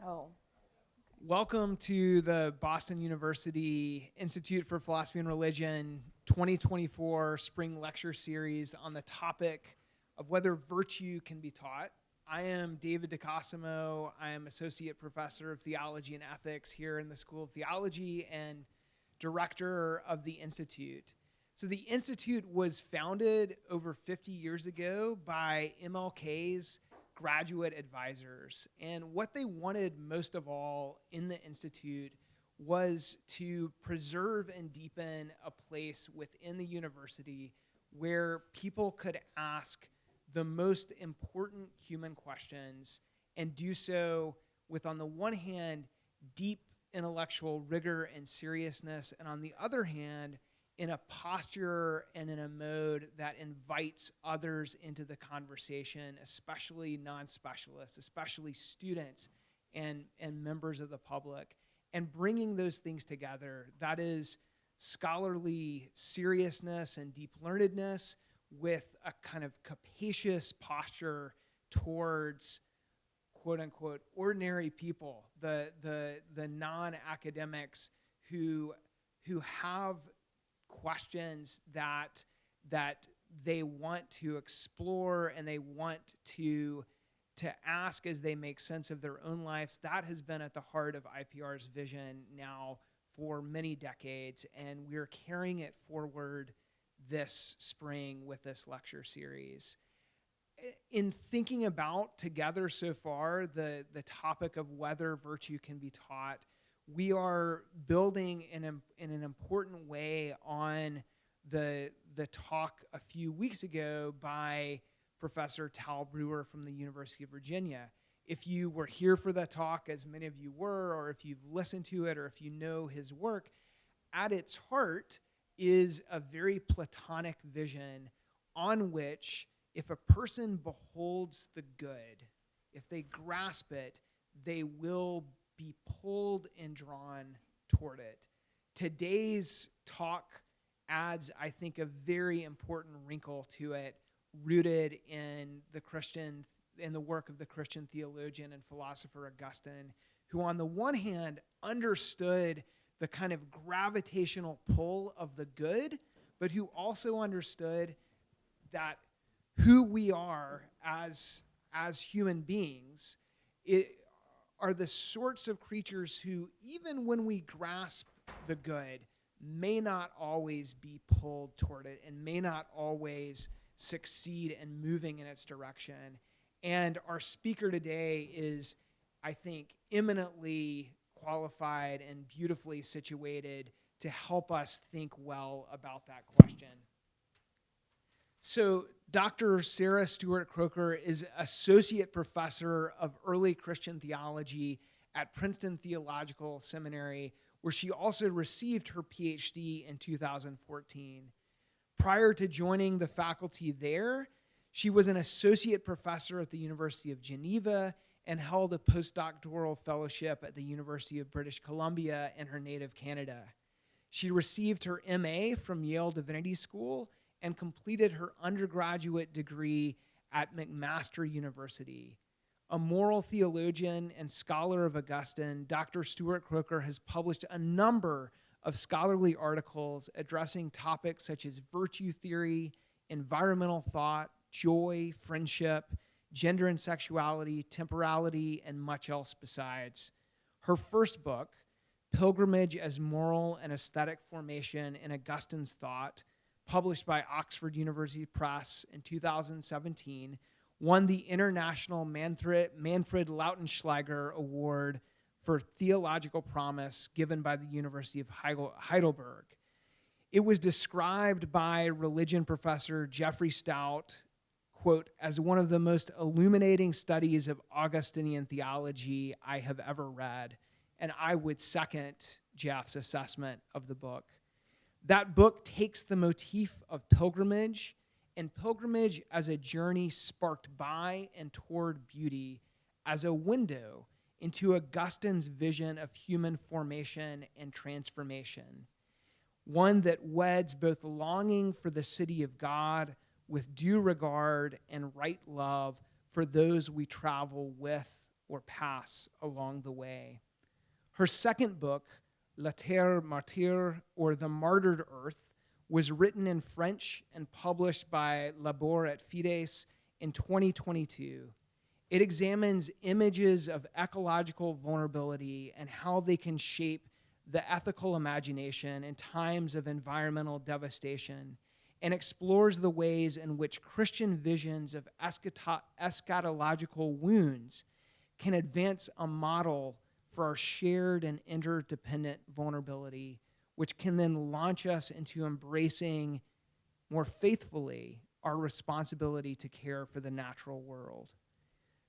Oh. Welcome to the Boston University Institute for Philosophy and Religion 2024 Spring Lecture Series on the topic of whether virtue can be taught. I am David DeCosimo. I am Associate Professor of Theology and Ethics here in the School of Theology and Director of the Institute. So the Institute was founded over 50 years ago by MLK's graduate advisors. And what they wanted most of all in the Institute was to preserve and deepen a place within the university where people could ask the most important human questions and do so with, on the one hand, deep intellectual rigor and seriousness, and on the other hand, in a posture and in a mode that invites others into the conversation, especially non-specialists, especially students and members of the public, and bringing those things together. That is scholarly seriousness and deep learnedness with a kind of capacious posture towards quote-unquote ordinary people, the non-academics who have questions that they want to explore and they want to ask as they make sense of their own lives. That has been at the heart of IPR's vision now for many decades, and we're carrying it forward this spring with this lecture series. In thinking about together so far the topic of whether virtue can be taught, we are building in an important way on the talk a few weeks ago by Professor Tal Brewer from the University of Virginia. If you were here for that talk, as many of you were, or if you've listened to it, or if you know his work, at its heart is a very Platonic vision on which, if a person beholds the good, if they grasp it, they will be pulled and drawn toward it. Today's talk adds, I think, a very important wrinkle to it, rooted in the work of the Christian theologian and philosopher Augustine, who on the one hand understood the kind of gravitational pull of the good, but who also understood that who we are as human beings are the sorts of creatures who, even when we grasp the good, may not always be pulled toward it and may not always succeed in moving in its direction. And our speaker today is, I think, eminently qualified and beautifully situated to help us think well about that question. So Dr. Sarah Stewart-Kroeker is Associate Professor of Early Christian Theology at Princeton Theological Seminary, where she also received her PhD in 2014. Prior to joining the faculty there, she was an Associate Professor at the University of Geneva and held a postdoctoral fellowship at the University of British Columbia in her native Canada. She received her MA from Yale Divinity School and completed her undergraduate degree at McMaster University. A moral theologian and scholar of Augustine, Dr. Stewart-Kroeker has published a number of scholarly articles addressing topics such as virtue theory, environmental thought, joy, friendship, gender and sexuality, temporality, and much else besides. Her first book, Pilgrimage as Moral and Aesthetic Formation in Augustine's Thought, published by Oxford University Press in 2017, won the International Manfred Lautenschlager Award for Theological Promise given by the University of Heidelberg. It was described by religion professor Jeffrey Stout, quote, as one of the most illuminating studies of Augustinian theology I have ever read. And I would second Jeff's assessment of the book. That book takes the motif of pilgrimage and pilgrimage as a journey sparked by and toward beauty as a window into Augustine's vision of human formation and transformation, one that weds both longing for the city of God with due regard and right love for those we travel with or pass along the way. Her second book, La Terre Martyre, or The Martyred Earth, was written in French and published by Labor et Fides in 2022. It examines images of ecological vulnerability and how they can shape the ethical imagination in times of environmental devastation, and explores the ways in which Christian visions of eschatological wounds can advance a model for our shared and interdependent vulnerability, which can then launch us into embracing more faithfully our responsibility to care for the natural world.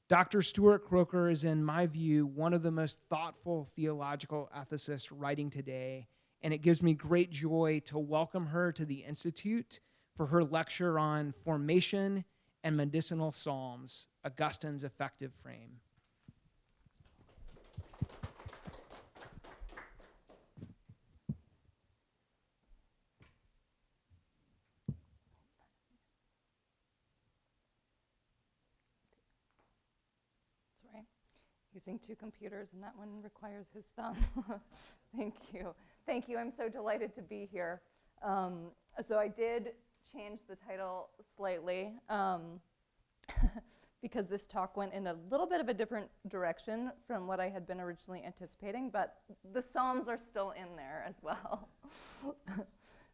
Dr. Stewart-Kroeker is, in my view, one of the most thoughtful theological ethicists writing today, and it gives me great joy to welcome her to the Institute for her lecture on Formation and Medicinal Psalms, Augustine's Affective Frame. Using two computers, and that one requires his thumb. Thank you. Thank you. I'm so delighted to be here. So I did change the title slightly because this talk went in a little bit of a different direction from what I had been originally anticipating, but the Psalms are still in there as well.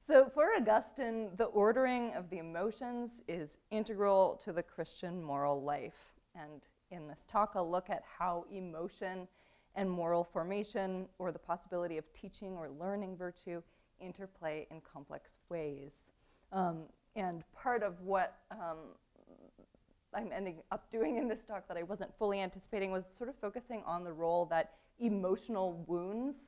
So for Augustine, the ordering of the emotions is integral to the Christian moral life. And in this talk, I'll look at how emotion and moral formation, or the possibility of teaching or learning virtue, interplay in complex ways. And part of what I'm ending up doing in this talk that I wasn't fully anticipating was sort of focusing on the role that emotional wounds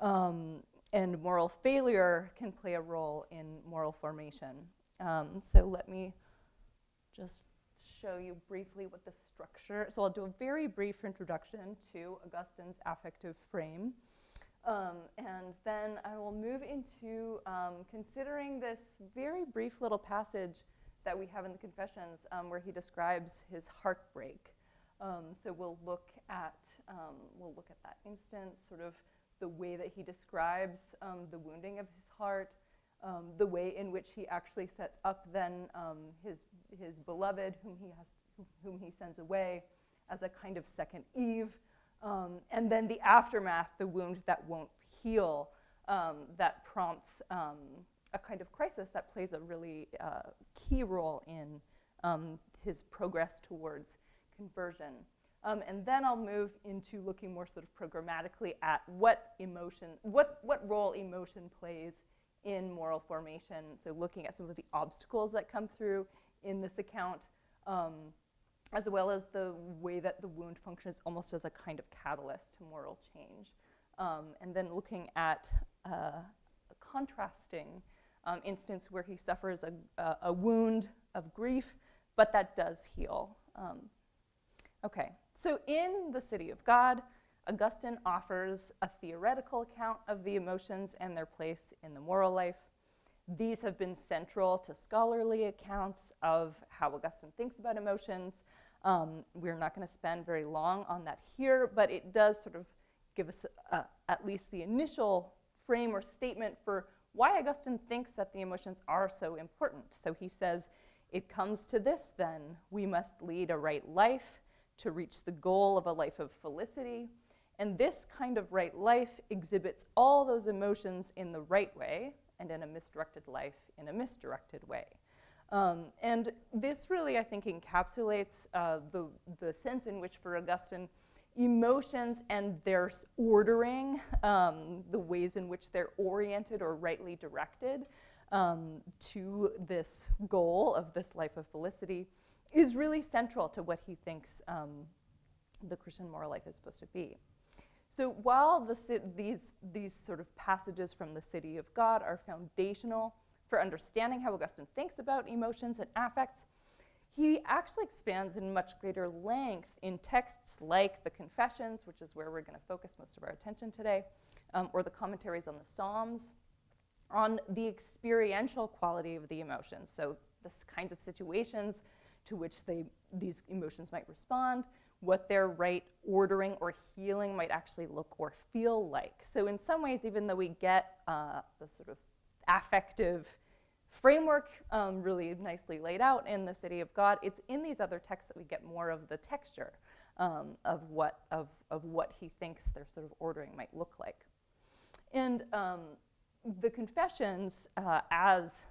and moral failure can play a role in moral formation. So let me just show you briefly what the structure. So I'll do a very brief introduction to Augustine's affective frame. And then I will move into considering this very brief little passage that we have in the Confessions where he describes his heartbreak. So we'll look at that instance, sort of the way that he describes the wounding of his heart, the way in which he actually sets up then his beloved, whom he sends away, as a kind of second Eve, and then the aftermath, the wound that won't heal, that prompts a kind of crisis that plays a really key role in his progress towards conversion. And then I'll move into looking more sort of programmatically at what role emotion plays in moral formation. So looking at some of the obstacles that come through in this account, as well as the way that the wound functions almost as a kind of catalyst to moral change. And then looking at a contrasting instance where he suffers a wound of grief, but that does heal. Okay, so in The City of God, Augustine offers a theoretical account of the emotions and their place in the moral life. These have been central to scholarly accounts of how Augustine thinks about emotions. We're not going to spend very long on that here, but it does sort of give us at least the initial frame or statement for why Augustine thinks that the emotions are so important. So he says, it comes to this then, we must lead a right life to reach the goal of a life of felicity. And this kind of right life exhibits all those emotions in the right way, and in a misdirected life in a misdirected way. And this really, I think, encapsulates the sense in which, for Augustine, emotions and their ordering, the ways in which they're oriented or rightly directed to this goal of this life of felicity, is really central to what he thinks the Christian moral life is supposed to be. So while these sort of passages from the City of God are foundational for understanding how Augustine thinks about emotions and affects, he actually expands in much greater length in texts like the Confessions, which is where we're going to focus most of our attention today, or the commentaries on the Psalms, on the experiential quality of the emotions. So the kinds of situations to which these emotions might respond, what their right ordering or healing might actually look or feel like. So in some ways, even though we get the sort of affective framework really nicely laid out in the City of God, it's in these other texts that we get more of the texture of what he thinks their sort of ordering might look like. And the Confessions, as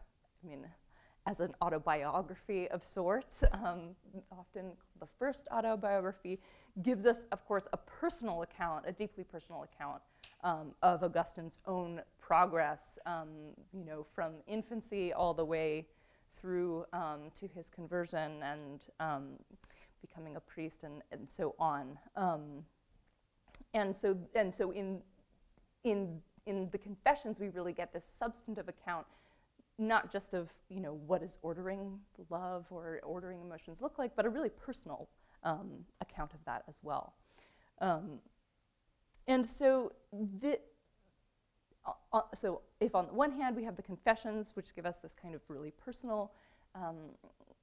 an autobiography of sorts, often the first autobiography, gives us, of course, a personal account, a deeply personal account of Augustine's own progress, from infancy all the way through to his conversion and becoming a priest and so on. And so in the Confessions, we really get this substantive account, not just of what does ordering love or ordering emotions look like, but a really personal account of that as well. And so if on the one hand we have the Confessions, which give us this kind of really personal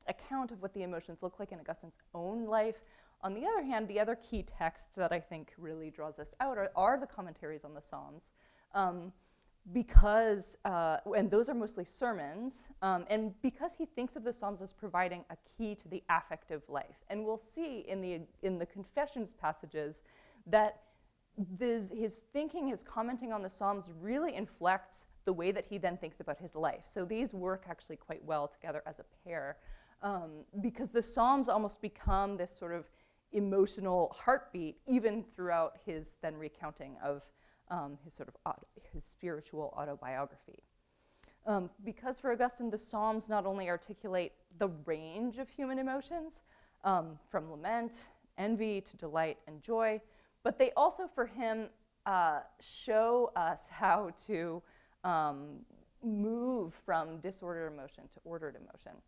account of what the emotions look like in Augustine's own life, on the other hand, the other key text that I think really draws this out are the commentaries on the Psalms. Because, and those are mostly sermons, and because he thinks of the Psalms as providing a key to the affective life. And we'll see in the Confessions passages that his thinking, his commenting on the Psalms really inflects the way that he then thinks about his life. So these work actually quite well together as a pair, because the Psalms almost become this sort of emotional heartbeat even throughout his then recounting of his spiritual autobiography. Because for Augustine, the Psalms not only articulate the range of human emotions, from lament, envy, to delight and joy, but they also, for him, show us how to move from disordered emotion to ordered emotion.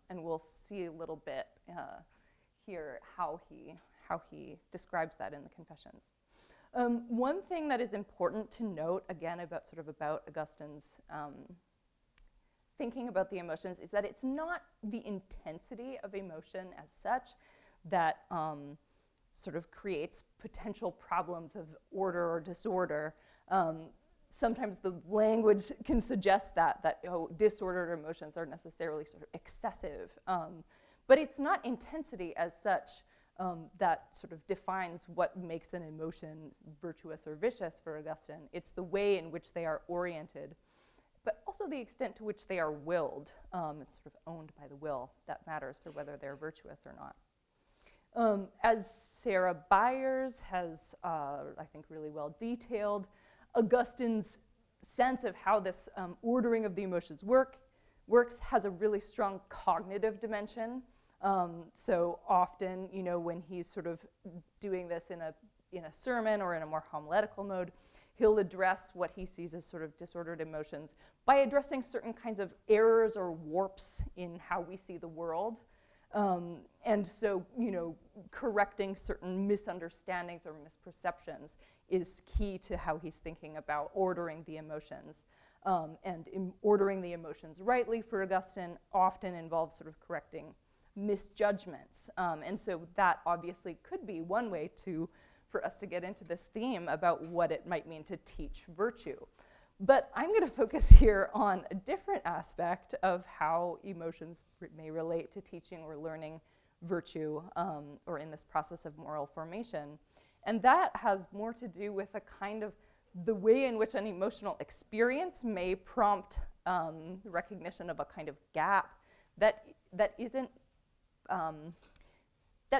And we'll see a little bit here how he describes that in the Confessions. One thing that is important to note, again, about Augustine's thinking about the emotions is that it's not the intensity of emotion as such that sort of creates potential problems of order or disorder. Sometimes the language can suggest that disordered emotions are necessarily sort of excessive. But it's not intensity as such that sort of defines what makes an emotion virtuous or vicious for Augustine. It's the way in which they are oriented, but also the extent to which they are willed. It's sort of owned by the will that matters for whether they're virtuous or not. As Sarah Byers has, I think, really well detailed, Augustine's sense of how this ordering of the emotions works has a really strong cognitive dimension. So often, when he's sort of doing this in a sermon or in a more homiletical mode, he'll address what he sees as sort of disordered emotions by addressing certain kinds of errors or warps in how we see the world. And so, correcting certain misunderstandings or misperceptions is key to how he's thinking about ordering the emotions. And ordering the emotions rightly for Augustine often involves sort of correcting misjudgments. And so that obviously could be one way for us to get into this theme about what it might mean to teach virtue. But I'm going to focus here on a different aspect of how emotions may relate to teaching or learning virtue, or in this process of moral formation. And that has more to do with a kind of the way in which an emotional experience may prompt the recognition of a kind of gap that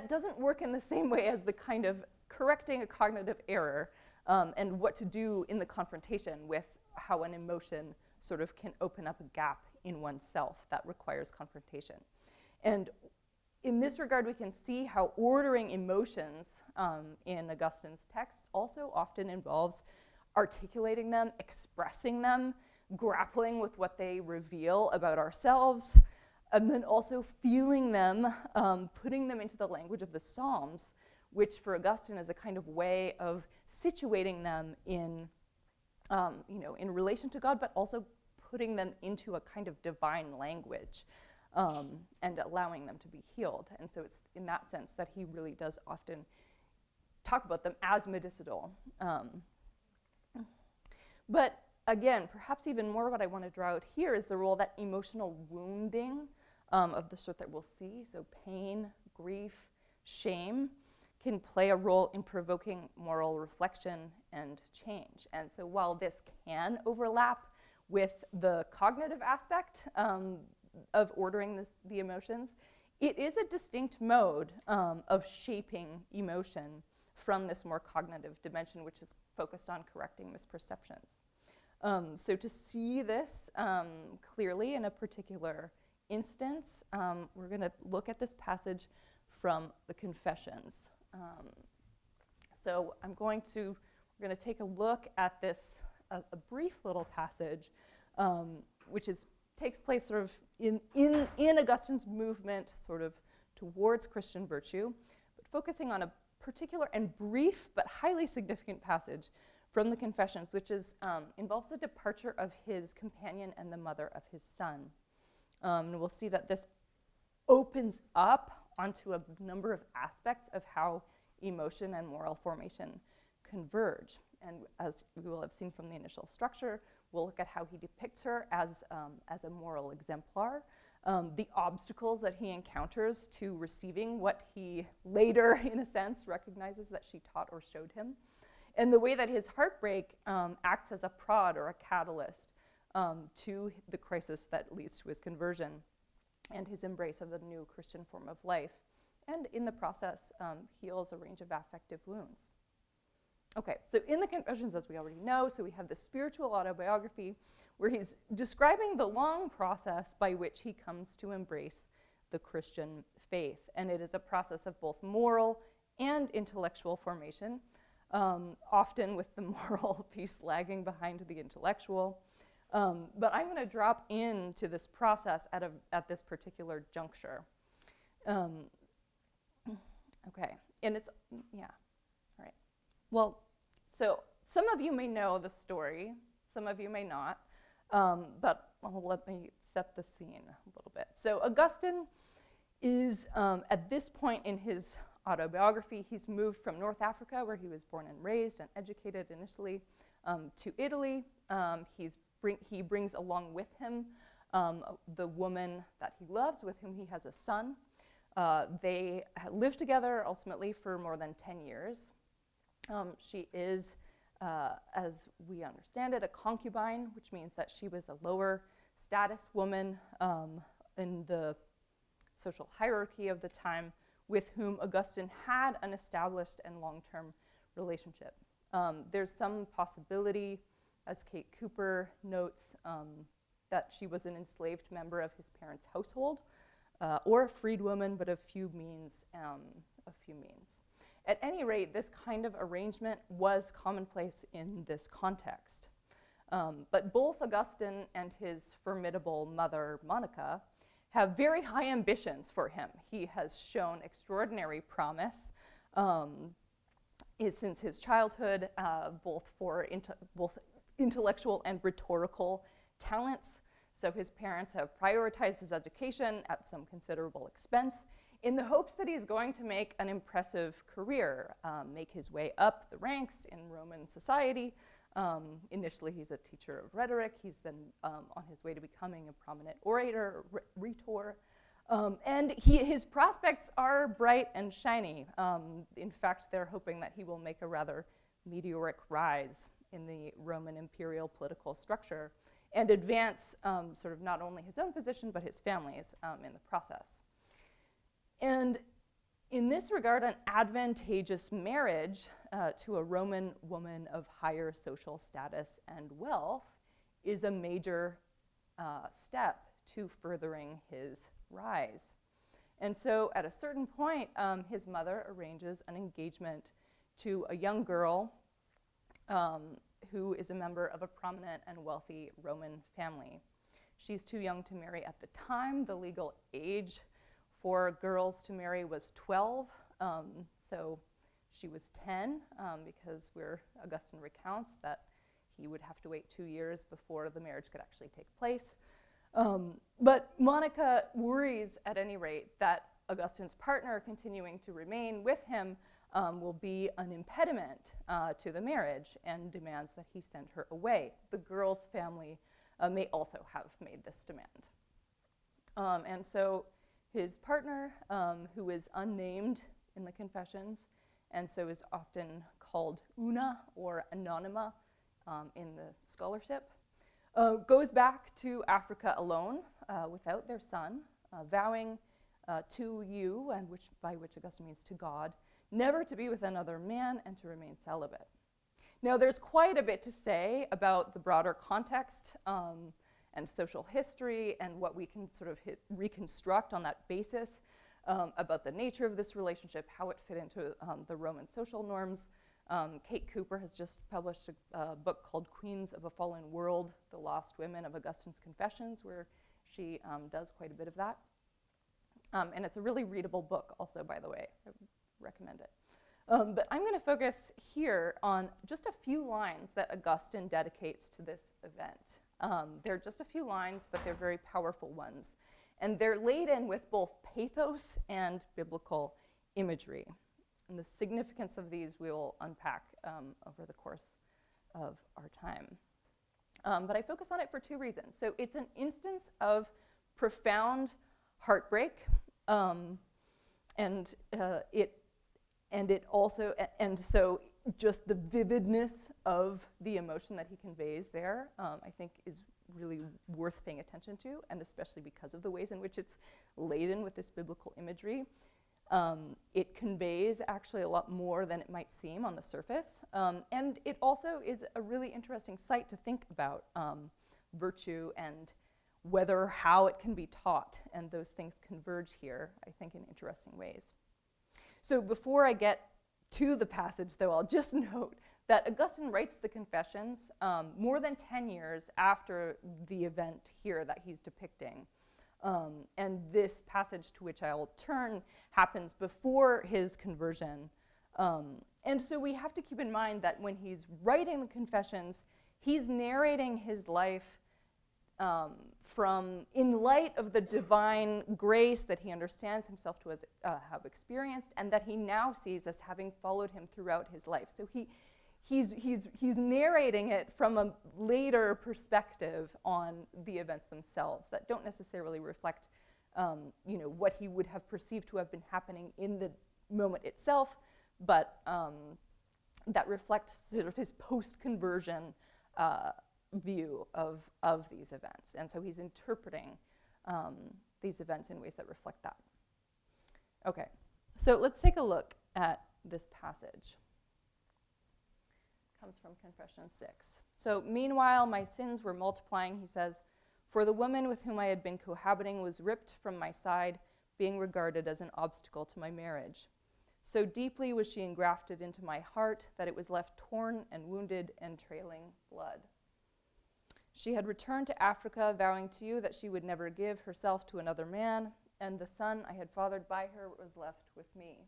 doesn't work in the same way as the kind of correcting a cognitive error and what to do in the confrontation with how an emotion sort of can open up a gap in oneself that requires confrontation. And in this regard, we can see how ordering emotions in Augustine's text also often involves articulating them, expressing them, grappling with what they reveal about ourselves, and then also feeling them, putting them into the language of the Psalms, which for Augustine is a kind of way of situating them in relation to God, but also putting them into a kind of divine language. and allowing them to be healed. And so it's in that sense that he really does often talk about them as medicinal. But again, perhaps even more what I want to draw out here is the role that emotional wounding of the sort that we'll see, so pain, grief, shame, can play a role in provoking moral reflection and change. And so while this can overlap with the cognitive aspect of ordering the emotions, it is a distinct mode of shaping emotion from this more cognitive dimension, which is focused on correcting misperceptions. So to see this clearly in a particular instance, we're going to look at this passage from the Confessions. So we're going to take a look at this, a brief little passage, which takes place sort of in Augustine's movement sort of towards Christian virtue, but focusing on a particular and brief but highly significant passage from the Confessions, which involves the departure of his companion and the mother of his son. And we'll see that this opens up onto a number of aspects of how emotion and moral formation converge. And as we will have seen from the initial structure, we'll look at how he depicts her as a moral exemplar, the obstacles that he encounters to receiving what he later, in a sense, recognizes that she taught or showed him, and the way that his heartbreak acts as a prod or a catalyst to the crisis that leads to his conversion and his embrace of the new Christian form of life, and in the process heals a range of affective wounds. Okay, so in the Confessions, as we already know, so we have the spiritual autobiography where he's describing the long process by which he comes to embrace the Christian faith. And it is a process of both moral and intellectual formation, often with the moral piece lagging behind the intellectual. But I'm going to drop into this process at this particular juncture. Okay, and it's, yeah, all right. Well, so some of you may know the story, some of you may not, but let me set the scene a little bit. So Augustine is, at this point in his autobiography, he's moved from North Africa, where he was born and raised and educated initially, to Italy. He brings along with him the woman that he loves, with whom he has a son. They lived together ultimately for more than 10 years. She is, as we understand it, a concubine, which means that she was a lower status woman in the social hierarchy of the time, with whom Augustine had an established and long-term relationship. There's some possibility, as Kate Cooper notes, that she was an enslaved member of his parents' household, or a freed woman, but of few means. At any rate, this kind of arrangement was commonplace in this context. But both Augustine and his formidable mother, Monica, have very high ambitions for him. He has shown extraordinary promise since his childhood, both intellectual and rhetorical talents. So his parents have prioritized his education at some considerable expense in the hopes that he's going to make an impressive career, make his way up the ranks in Roman society. Initially, he's a teacher of rhetoric. He's then on his way to becoming a prominent orator, rhetor. And his prospects are bright and shiny. In fact, they're hoping that he will make a rather meteoric rise in the Roman imperial political structure and advance sort of not only his own position, but his family's in the process. And in this regard, an advantageous marriage to a Roman woman of higher social status and wealth is a major step to furthering his rise. And so at a certain point, his mother arranges an engagement to a young girl who is a member of a prominent and wealthy Roman family. She's too young to marry at the time. The legal age for girls to marry was 12, so she was 10, because Augustine recounts that he would have to wait 2 years before the marriage could actually take place. But Monica worries, at any rate, that Augustine's partner continuing to remain with him will be an impediment to the marriage and demands that he send her away. The girl's family may also have made this demand. And so his partner, who is unnamed in the Confessions, and so is often called Una or Anonyma in the scholarship, goes back to Africa alone without their son, vowing to you, and by which Augustine means to God, never to be with another man and to remain celibate. Now, there's quite a bit to say about the broader context and social history and what we can sort of reconstruct on that basis about the nature of this relationship, how it fit into the Roman social norms. Kate Cooper has just published a book called Queens of a Fallen World, The Lost Women of Augustine's Confessions, where she does quite a bit of that. And it's a really readable book also, by the way. I recommend it. But I'm going to focus here on just a few lines that Augustine dedicates to this event. They're just a few lines, but they're very powerful ones. And they're laden with both pathos and biblical imagery. And the significance of these we will unpack over the course of our time. But I focus on it for two reasons. So it's an instance of profound heartbreak, and so just the vividness of the emotion that he conveys there, I think is really worth paying attention to, and especially because of the ways in which it's laden with this biblical imagery. It conveys actually a lot more than it might seem on the surface, and it also is a really interesting site to think about virtue and how it can be taught, and those things converge here, I think, in interesting ways. So before I get to the passage, though, I'll just note that Augustine writes the Confessions more than 10 years after the event here that he's depicting. And this passage to which I'll turn happens before his conversion. And so we have to keep in mind that when he's writing the Confessions, he's narrating his life in light of the divine grace that he understands himself to have experienced, and that he now sees as having followed him throughout his life. So he's narrating it from a later perspective on the events themselves that don't necessarily reflect what he would have perceived to have been happening in the moment itself, but that reflect sort of his post-conversion view of these events. And so he's interpreting these events in ways that reflect that. Okay, so let's take a look at this passage. It comes from Confession 6. So, meanwhile, my sins were multiplying, he says, for the woman with whom I had been cohabiting was ripped from my side, being regarded as an obstacle to my marriage. So deeply was she engrafted into my heart that it was left torn and wounded and trailing blood. She had returned to Africa, vowing to you that she would never give herself to another man, and the son I had fathered by her was left with me.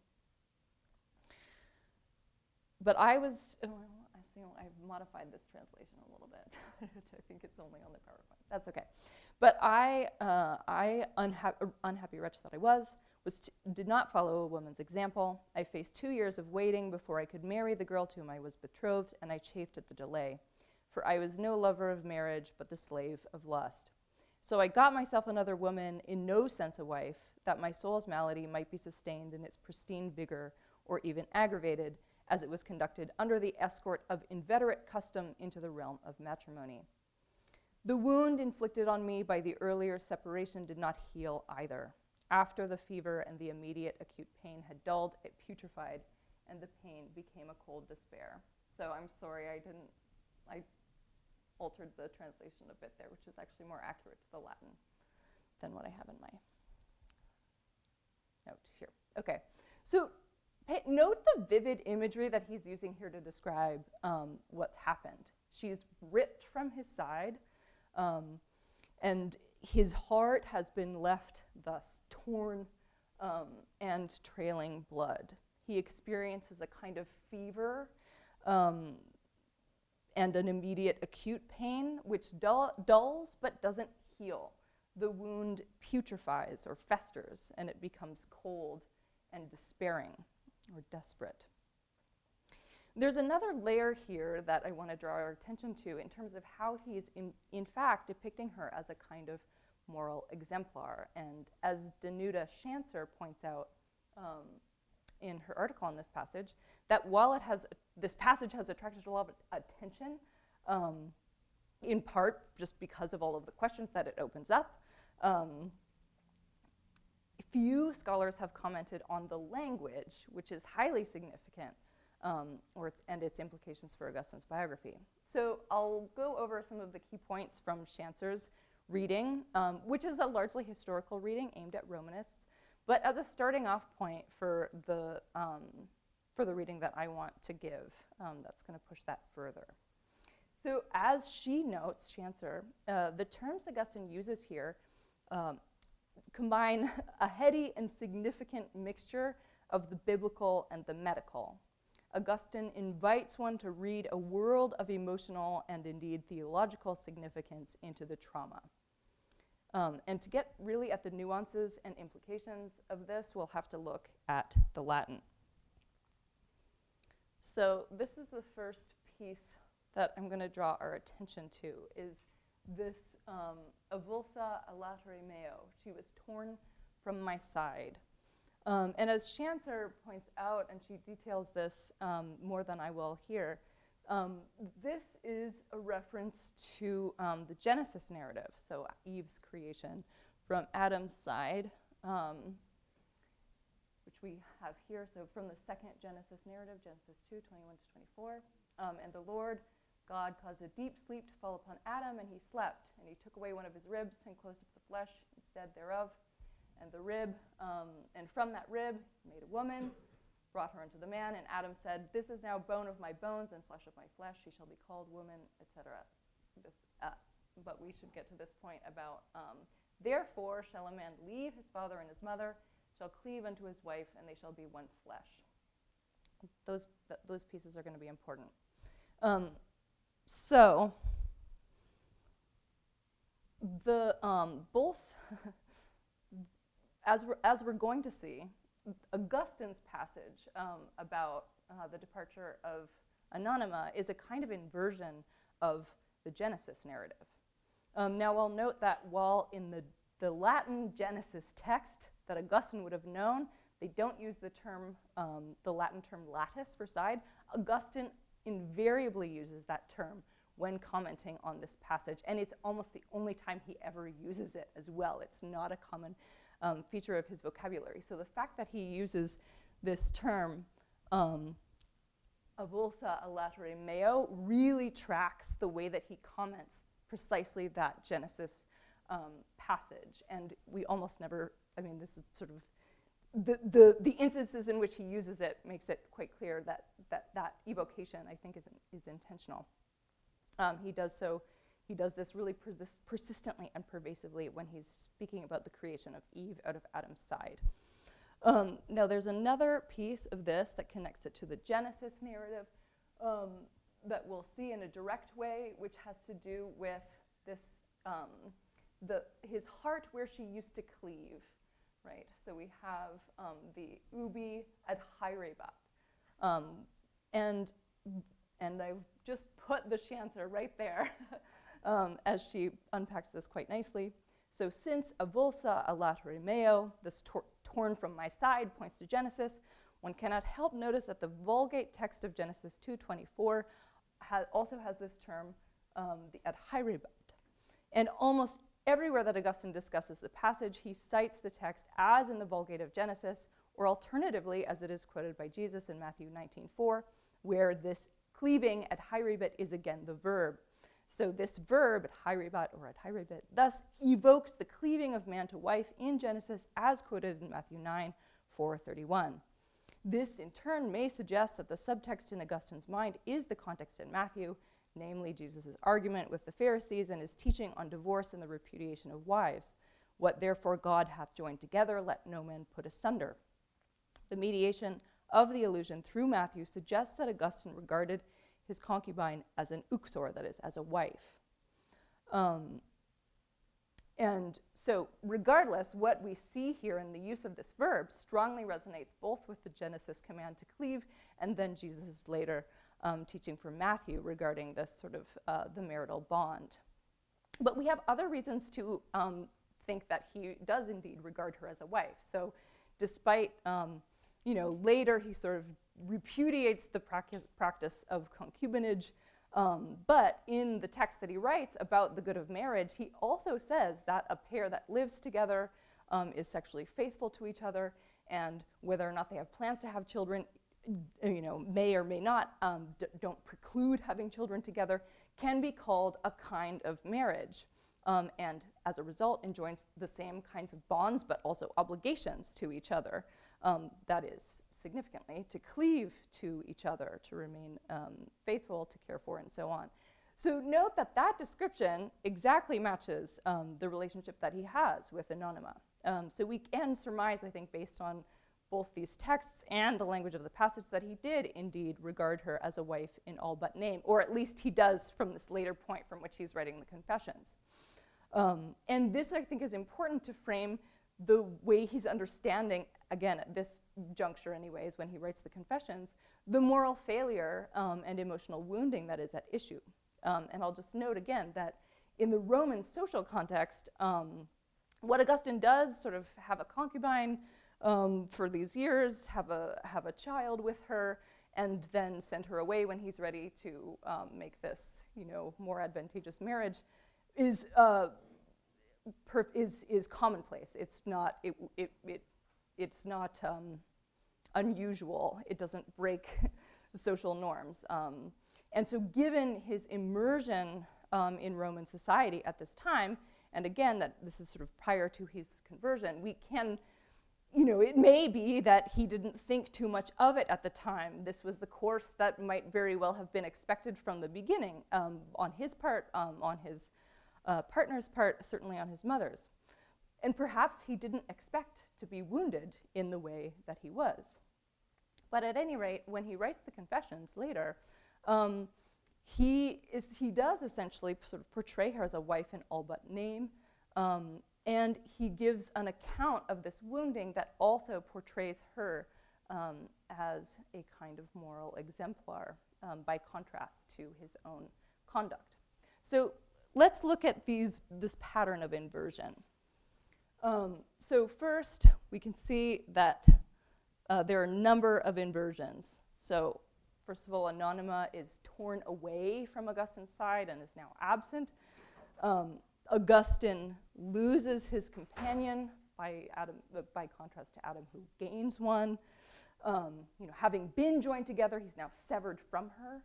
But I was, I've modified this translation a little bit, which I think it's only on the PowerPoint. That's okay. But I unhappy wretch that I was did not follow a woman's example. I faced 2 years of waiting before I could marry the girl to whom I was betrothed, and I chafed at the delay. For I was no lover of marriage, but the slave of lust. So I got myself another woman, in no sense a wife, that my soul's malady might be sustained in its pristine vigor, or even aggravated, as it was conducted under the escort of inveterate custom into the realm of matrimony. The wound inflicted on me by the earlier separation did not heal either. After the fever and the immediate acute pain had dulled, it putrefied, and the pain became a cold despair. So I'm sorry, I altered the translation a bit there, which is actually more accurate to the Latin than what I have in my note here. Okay, so note the vivid imagery that he's using here to describe what's happened. She's ripped from his side, and his heart has been left thus torn and trailing blood. He experiences a kind of fever and an immediate acute pain, which dulls but doesn't heal. the wound putrefies or festers, and it becomes cold and despairing or desperate. There's another layer here that I want to draw our attention to in terms of how he's in fact depicting her as a kind of moral exemplar. And as Danuta Schanzer points out in her article on this passage, that while this passage has attracted a lot of attention, in part just because of all of the questions that it opens up, few scholars have commented on the language, which is highly significant, and its implications for Augustine's biography. So I'll go over some of the key points from Schanzer's reading, which is a largely historical reading aimed at Romanists, but as a starting off point for the reading that I want to give, that's going to push that further. So as she notes, Schanzer, the terms Augustine uses here combine a heady and significant mixture of the biblical and the medical. Augustine invites one to read a world of emotional and indeed theological significance into the trauma. And to get really at the nuances and implications of this, we'll have to look at the Latin. So this is the first piece that I'm going to draw our attention to, is this avulsa a latere meo. She was torn from my side. And as Schanzer points out, and she details this more than I will here, this is a reference to the Genesis narrative, so Eve's creation from Adam's side, which we have here. So from the second Genesis narrative, Genesis 2:21 to 24, and the Lord God caused a deep sleep to fall upon Adam, and he slept, and he took away one of his ribs and closed up the flesh instead thereof. And the rib, and from that rib made a woman, brought her unto the man, and Adam said, "This is now bone of my bones and flesh of my flesh. She shall be called woman," etc. But we should get to this point about, "Therefore shall a man leave his father and his mother, shall cleave unto his wife, and they shall be one flesh." Those pieces are going to be important. So the both. As we're going to see, Augustine's passage about the departure of Anonyma is a kind of inversion of the Genesis narrative. Now I'll note that while in the Latin Genesis text that Augustine would have known, they don't use the term, the Latin term latus for side. Augustine invariably uses that term when commenting on this passage, and it's almost the only time he ever uses it as well. It's not a common feature of his vocabulary. So the fact that he uses this term, avulsa a latere meo, really tracks the way that he comments precisely that Genesis passage. And we almost never, this is sort of, the instances in which he uses it makes it quite clear that evocation, I think, is intentional. He does this really persistently and pervasively when he's speaking about the creation of Eve out of Adam's side. Now there's another piece of this that connects it to the Genesis narrative that we'll see in a direct way, which has to do with this, his heart where she used to cleave, right? So we have the ubi ad haerebat. And I've just put the Schanzer right there as she unpacks this quite nicely. So since avulsa a latere meo, this torn from my side, points to Genesis, one cannot help notice that the Vulgate text of Genesis 2:24 also has this term, the ad haerebat. And almost everywhere that Augustine discusses the passage, he cites the text as in the Vulgate of Genesis, or alternatively, as it is quoted by Jesus in Matthew 19:4, where this cleaving ad haerebat is again the verb. So this verb, ad haerebat or ad haerebit, thus evokes the cleaving of man to wife in Genesis as quoted in Matthew 9:4-31. This in turn may suggest that the subtext in Augustine's mind is the context in Matthew, namely Jesus' argument with the Pharisees and his teaching on divorce and the repudiation of wives. What therefore God hath joined together, let no man put asunder. The mediation of the allusion through Matthew suggests that Augustine regarded his concubine as an uxor, that is, as a wife. And so regardless, what we see here in the use of this verb strongly resonates both with the Genesis command to cleave and then Jesus' later teaching from Matthew regarding this sort of the marital bond. But we have other reasons to think that he does indeed regard her as a wife. So despite, later he sort of repudiates the practice of concubinage, but in the text that he writes about the good of marriage, he also says that a pair that lives together is sexually faithful to each other, and whether or not they have plans to have children, may or may not, don't preclude having children together, can be called a kind of marriage, and as a result enjoins the same kinds of bonds but also obligations to each other. That is, significantly, to cleave to each other, to remain faithful, to care for, and so on. So note that that description exactly matches the relationship that he has with Anonyma. So we can surmise, I think, based on both these texts and the language of the passage, that he did indeed regard her as a wife in all but name, or at least he does from this later point from which he's writing the Confessions. And this, I think, is important to frame the way he's understanding, again, at this juncture anyways, when he writes the Confessions, the moral failure and emotional wounding that is at issue. And I'll just note again that in the Roman social context, what Augustine does, sort of have a concubine for these years, have a child with her, and then send her away when he's ready to make this, more advantageous marriage, is commonplace. It's not unusual. It doesn't break social norms. And so given his immersion in Roman society at this time, and again, that this is sort of prior to his conversion, we can, it may be that he didn't think too much of it at the time. This was the course that might very well have been expected from the beginning, on his part, on his partner's part, certainly on his mother's. And perhaps he didn't expect to be wounded in the way that he was. But at any rate, when he writes the Confessions later, he does essentially sort of portray her as a wife in all but name, and he gives an account of this wounding that also portrays her as a kind of moral exemplar, by contrast to his own conduct. So let's look at this pattern of inversion. So first, we can see that there are a number of inversions. So first of all, Anonyma is torn away from Augustine's side and is now absent. Augustine loses his companion by contrast to Adam, who gains one. Having been joined together, he's now severed from her.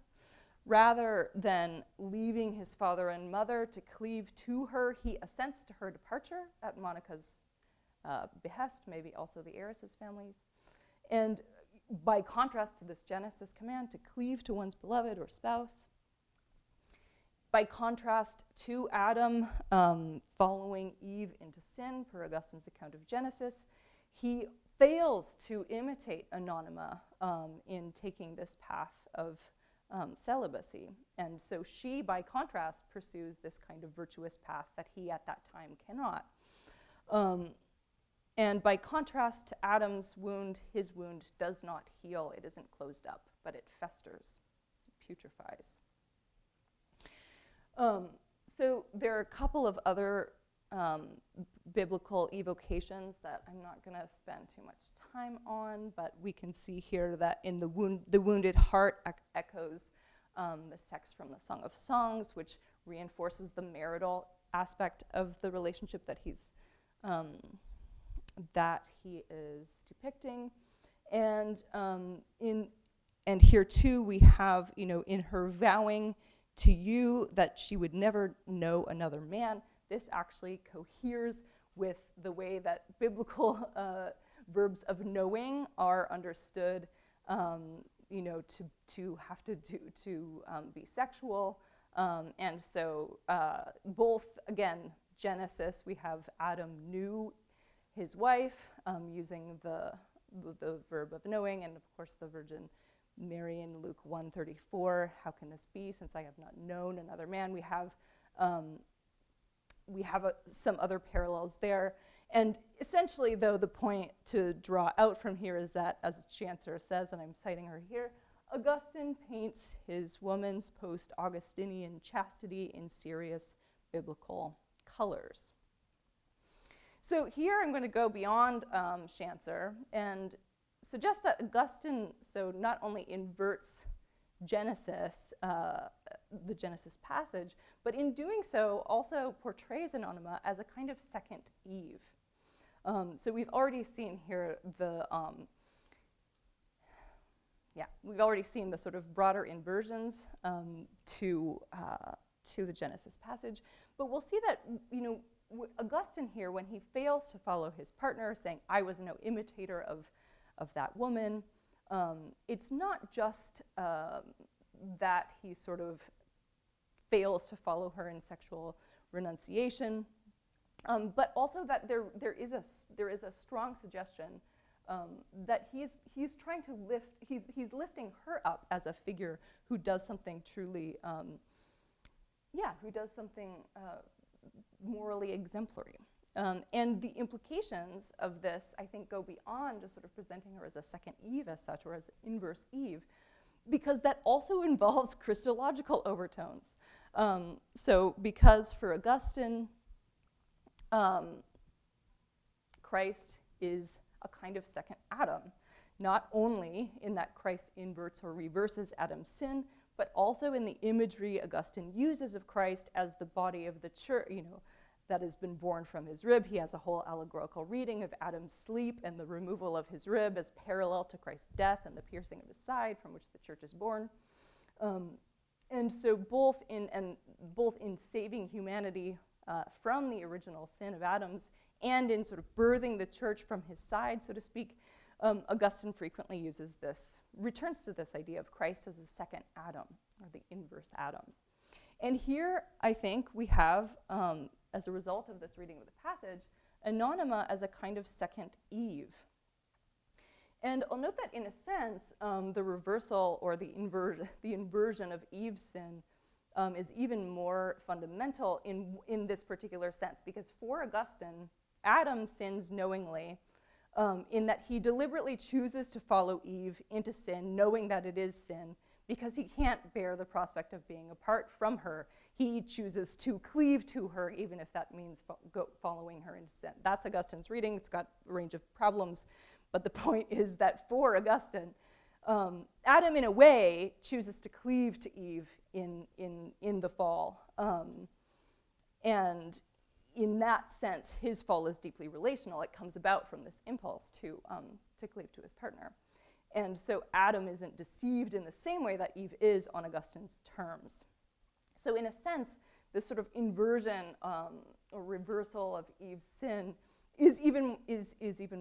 Rather than leaving his father and mother to cleave to her, he assents to her departure at Monica's behest, maybe also the heiress's family's. And by contrast to this Genesis command to cleave to one's beloved or spouse, by contrast to Adam following Eve into sin, per Augustine's account of Genesis, he fails to imitate Anonyma in taking this path of celibacy. And so she, by contrast, pursues this kind of virtuous path that he at that time cannot. And by contrast to Adam's wound, his wound does not heal. It isn't closed up, but it festers, it putrefies. So there are a couple of other biblical evocations that I'm not going to spend too much time on, but we can see here that in the wounded heart echoes this text from the Song of Songs, which reinforces the marital aspect of the relationship that he is depicting. And here too we have, in her vowing to you that she would never know another man, this actually coheres with the way that biblical verbs of knowing are understood, to have to be sexual. And so both, again, Genesis, we have Adam knew his wife using the verb of knowing, and of course the Virgin Mary in Luke 1:34, how can this be since I have not known another man? We have we have some other parallels there. And essentially, though, the point to draw out from here is that, as Chancer says, and I'm citing her here, Augustine paints his woman's post-Augustinian chastity in serious biblical colors. So here I'm going to go beyond Chancer and suggest that Augustine so not only inverts Genesis, the Genesis passage, but in doing so also portrays Anonyma as a kind of second Eve. So we've already seen here we've already seen the sort of broader inversions to the Genesis passage, but we'll see that, you know, Augustine here, when he fails to follow his partner, saying, I was no imitator of that woman, it's not just that he sort of fails to follow her in sexual renunciation, but also that there is a strong suggestion that he's trying to he's lifting her up as a figure who does something truly, who does something morally exemplary. And the implications of this, I think, go beyond just sort of presenting her as a second Eve as such, or as an inverse Eve, because that also involves Christological overtones. So because for Augustine, Christ is a kind of second Adam, not only in that Christ inverts or reverses Adam's sin, but also in the imagery Augustine uses of Christ as the body of the church, you know, that has been born from his rib. He has a whole allegorical reading of Adam's sleep and the removal of his rib as parallel to Christ's death and the piercing of his side from which the church is born. And so both in saving humanity from the original sin of Adam's and in sort of birthing the church from his side, so to speak, Augustine frequently returns to this idea of Christ as the second Adam, or the inverse Adam. And here, I think, we have, as a result of this reading of the passage, Anonyma as a kind of second Eve. And I'll note that, in a sense, the reversal or the inversion of Eve's sin is even more fundamental in this particular sense, because for Augustine, Adam sins knowingly, in that he deliberately chooses to follow Eve into sin, knowing that it is sin, because he can't bear the prospect of being apart from her. He chooses to cleave to her, even if that means following her into sin. That's Augustine's reading. It's got a range of problems, but the point is that for Augustine, Adam, in a way, chooses to cleave to Eve in the fall. And in that sense, his fall is deeply relational. It comes about from this impulse to cleave to his partner. And so Adam isn't deceived in the same way that Eve is on Augustine's terms. So in a sense, this sort of inversion or reversal of Eve's sin is even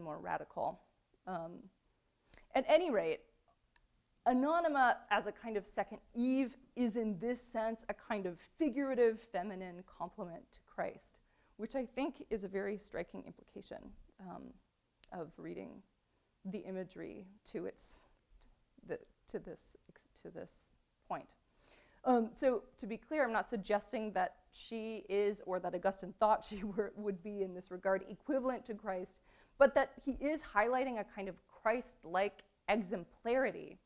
more radical. At any rate, Anonyma as a kind of second Eve is in this sense a kind of figurative feminine complement to Christ, which I think is a very striking implication of reading the imagery to this point. So to be clear, I'm not suggesting that she is, or that Augustine thought she would be in this regard, equivalent to Christ, but that he is highlighting a kind of Christ-like exemplarity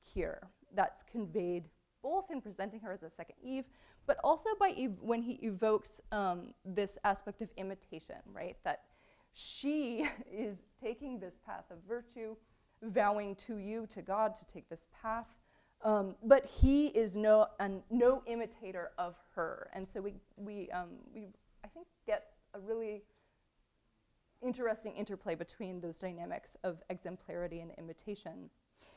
here that's conveyed both in presenting her as a second Eve, but also when he evokes this aspect of imitation, right? That she is taking this path of virtue, vowing to you, to God, to take this path, but he is no imitator of her. And so we I think, get a really interesting interplay between those dynamics of exemplarity and imitation.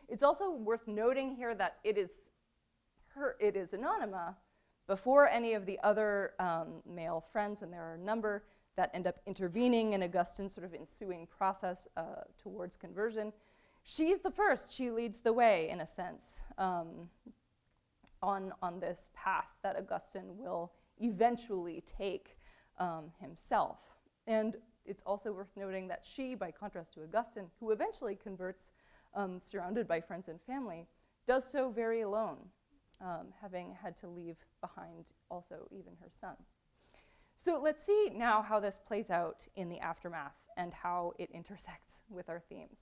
It's also worth noting here that it is Anonyma before any of the other male friends, and there are a number that end up intervening in Augustine's sort of ensuing process towards conversion. She's the first. She leads the way, in a sense, on this path that Augustine will eventually take himself. And it's also worth noting that she, by contrast to Augustine, who eventually converts surrounded by friends and family, does so very alone, having had to leave behind also even her son. So let's see now how this plays out in the aftermath and how it intersects with our themes.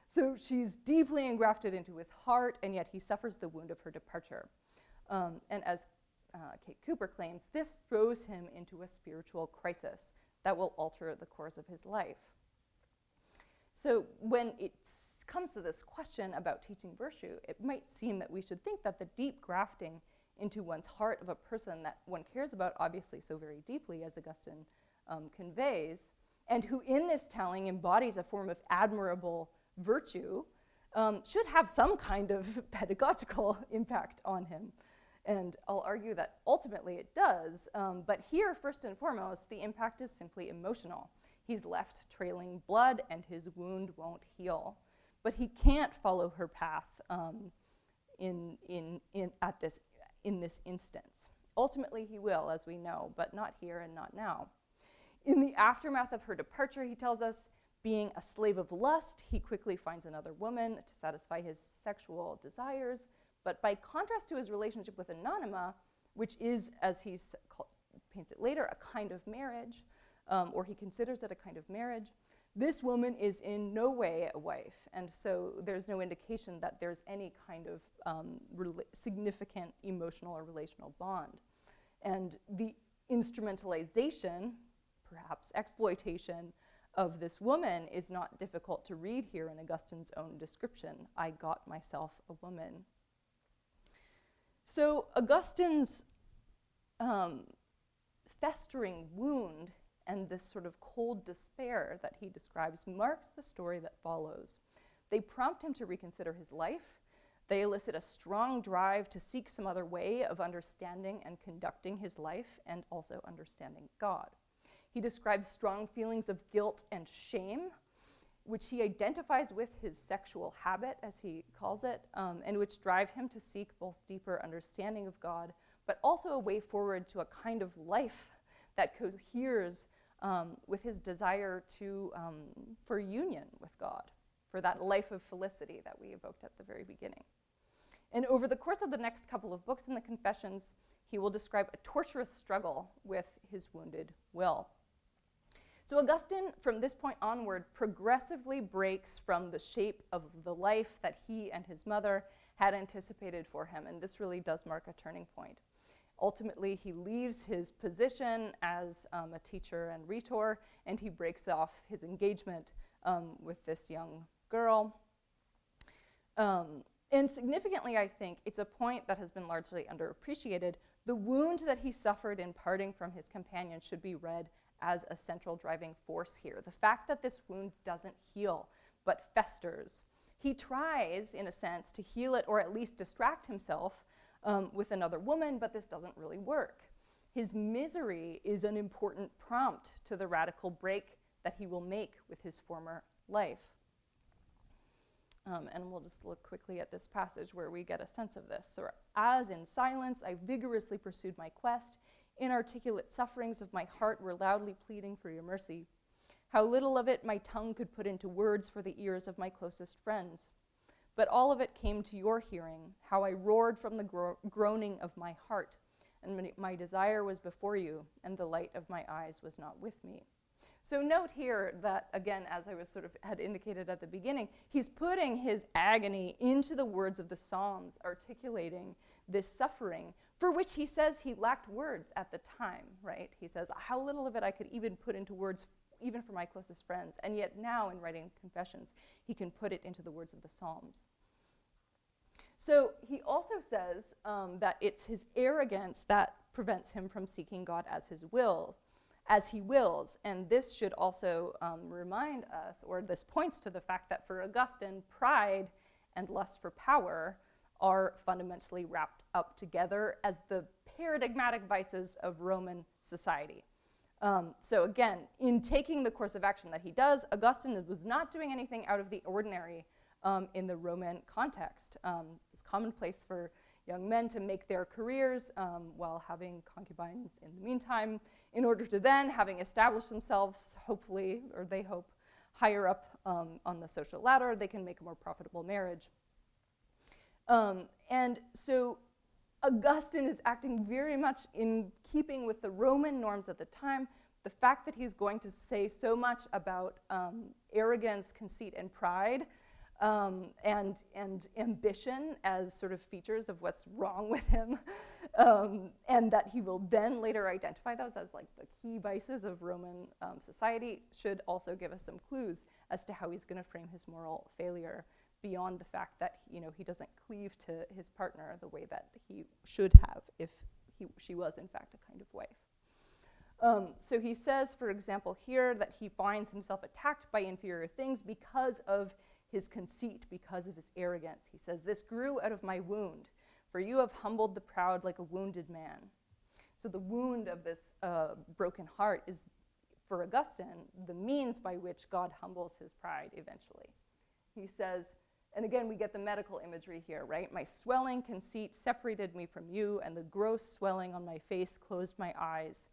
So she's deeply engrafted into his heart, and yet he suffers the wound of her departure. And as Kate Cooper claims, this throws him into a spiritual crisis that will alter the course of his life. So when it comes to this question about teaching virtue, it might seem that we should think that the deep grafting into one's heart of a person that one cares about obviously so very deeply, as Augustine conveys, and who in this telling embodies a form of admirable virtue, should have some kind of pedagogical impact on him. And I'll argue that ultimately it does, but here, first and foremost, the impact is simply emotional. He's left trailing blood and his wound won't heal. But he can't follow her path in this instance. Ultimately he will, as we know, but not here and not now. In the aftermath of her departure, he tells us, being a slave of lust, he quickly finds another woman to satisfy his sexual desires. But by contrast to his relationship with Anonyma, which is, as he paints it later, a kind of marriage, or he considers it a kind of marriage, this woman is in no way a wife. And so there's no indication that there's any kind of significant emotional or relational bond. And the instrumentalization, perhaps exploitation, of this woman is not difficult to read here in Augustine's own description. I got myself a woman. So Augustine's festering wound and this sort of cold despair that he describes marks the story that follows. They prompt him to reconsider his life. They elicit a strong drive to seek some other way of understanding and conducting his life and also understanding God. He describes strong feelings of guilt and shame, which he identifies with his sexual habit, as he calls it, and which drive him to seek both deeper understanding of God, but also a way forward to a kind of life that coheres with his desire for union with God, for that life of felicity that we evoked at the very beginning. And over the course of the next couple of books in the Confessions, he will describe a torturous struggle with his wounded will. So Augustine, from this point onward, progressively breaks from the shape of the life that he and his mother had anticipated for him, and this really does mark a turning point. Ultimately, he leaves his position as a teacher and rhetor, and he breaks off his engagement with this young girl. And significantly, I think, it's a point that has been largely underappreciated. The wound that he suffered in parting from his companion should be read as a central driving force here. The fact that this wound doesn't heal, but festers. He tries, in a sense, to heal it or at least distract himself with another woman, but this doesn't really work. His misery is an important prompt to the radical break that he will make with his former life. And we'll just look quickly at this passage where we get a sense of this. So, as in silence I vigorously pursued my quest, inarticulate sufferings of my heart were loudly pleading for your mercy. How little of it my tongue could put into words for the ears of my closest friends. But all of it came to your hearing, how I roared from the groaning of my heart, and my desire was before you, and the light of my eyes was not with me. So note here that, again, as I was sort of had indicated at the beginning, he's putting his agony into the words of the Psalms, articulating this suffering, for which he says he lacked words at the time, right? He says, how little of it I could even put into words, even for my closest friends, and yet now in writing Confessions, he can put it into the words of the Psalms. So he also says that it's his arrogance that prevents him from seeking God as he wills, and this should also remind us, or this points to the fact that for Augustine, pride and lust for power are fundamentally wrapped up together as the paradigmatic vices of Roman society. So again, in taking the course of action that he does, Augustine was not doing anything out of the ordinary in the Roman context. It's commonplace for young men to make their careers while having concubines in the meantime, in order to then, having established themselves, hopefully, or they hope, higher up on the social ladder, they can make a more profitable marriage. And so Augustine is acting very much in keeping with the Roman norms at the time. The fact that he's going to say so much about arrogance, conceit, and pride, and ambition as sort of features of what's wrong with him, and that he will then later identify those as like the key vices of Roman society, should also give us some clues as to how he's going to frame his moral failure beyond the fact that he doesn't cleave to his partner the way that he should have if she was in fact a kind of wife. So he says, for example, here that he finds himself attacked by inferior things because of his conceit, because of his arrogance. He says, "This grew out of my wound, for you have humbled the proud like a wounded man." So the wound of this broken heart is, for Augustine, the means by which God humbles his pride eventually. He says, and again, we get the medical imagery here, right? "My swelling conceit separated me from you, and the gross swelling on my face closed my eyes.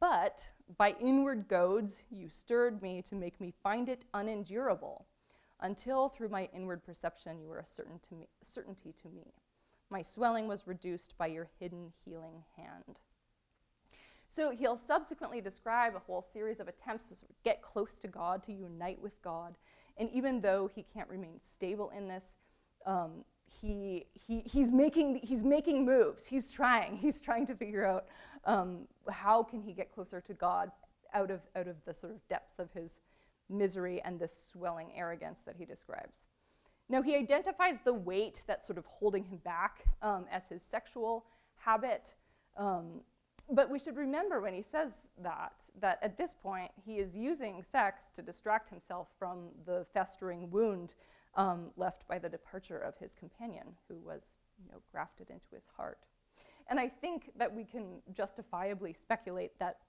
But by inward goads you stirred me to make me find it unendurable, until through my inward perception you were a certainty to me. My swelling was reduced by your hidden healing hand." So he'll subsequently describe a whole series of attempts to sort of get close to God, to unite with God. And even though he can't remain stable in this, he's making moves. He's trying to figure out how can he get closer to God out of the sort of depths of his misery and this swelling arrogance that he describes. Now, he identifies the weight that's sort of holding him back as his sexual habit. But we should remember when he says that at this point he is using sex to distract himself from the festering wound left by the departure of his companion, who was grafted into his heart. And I think that we can justifiably speculate that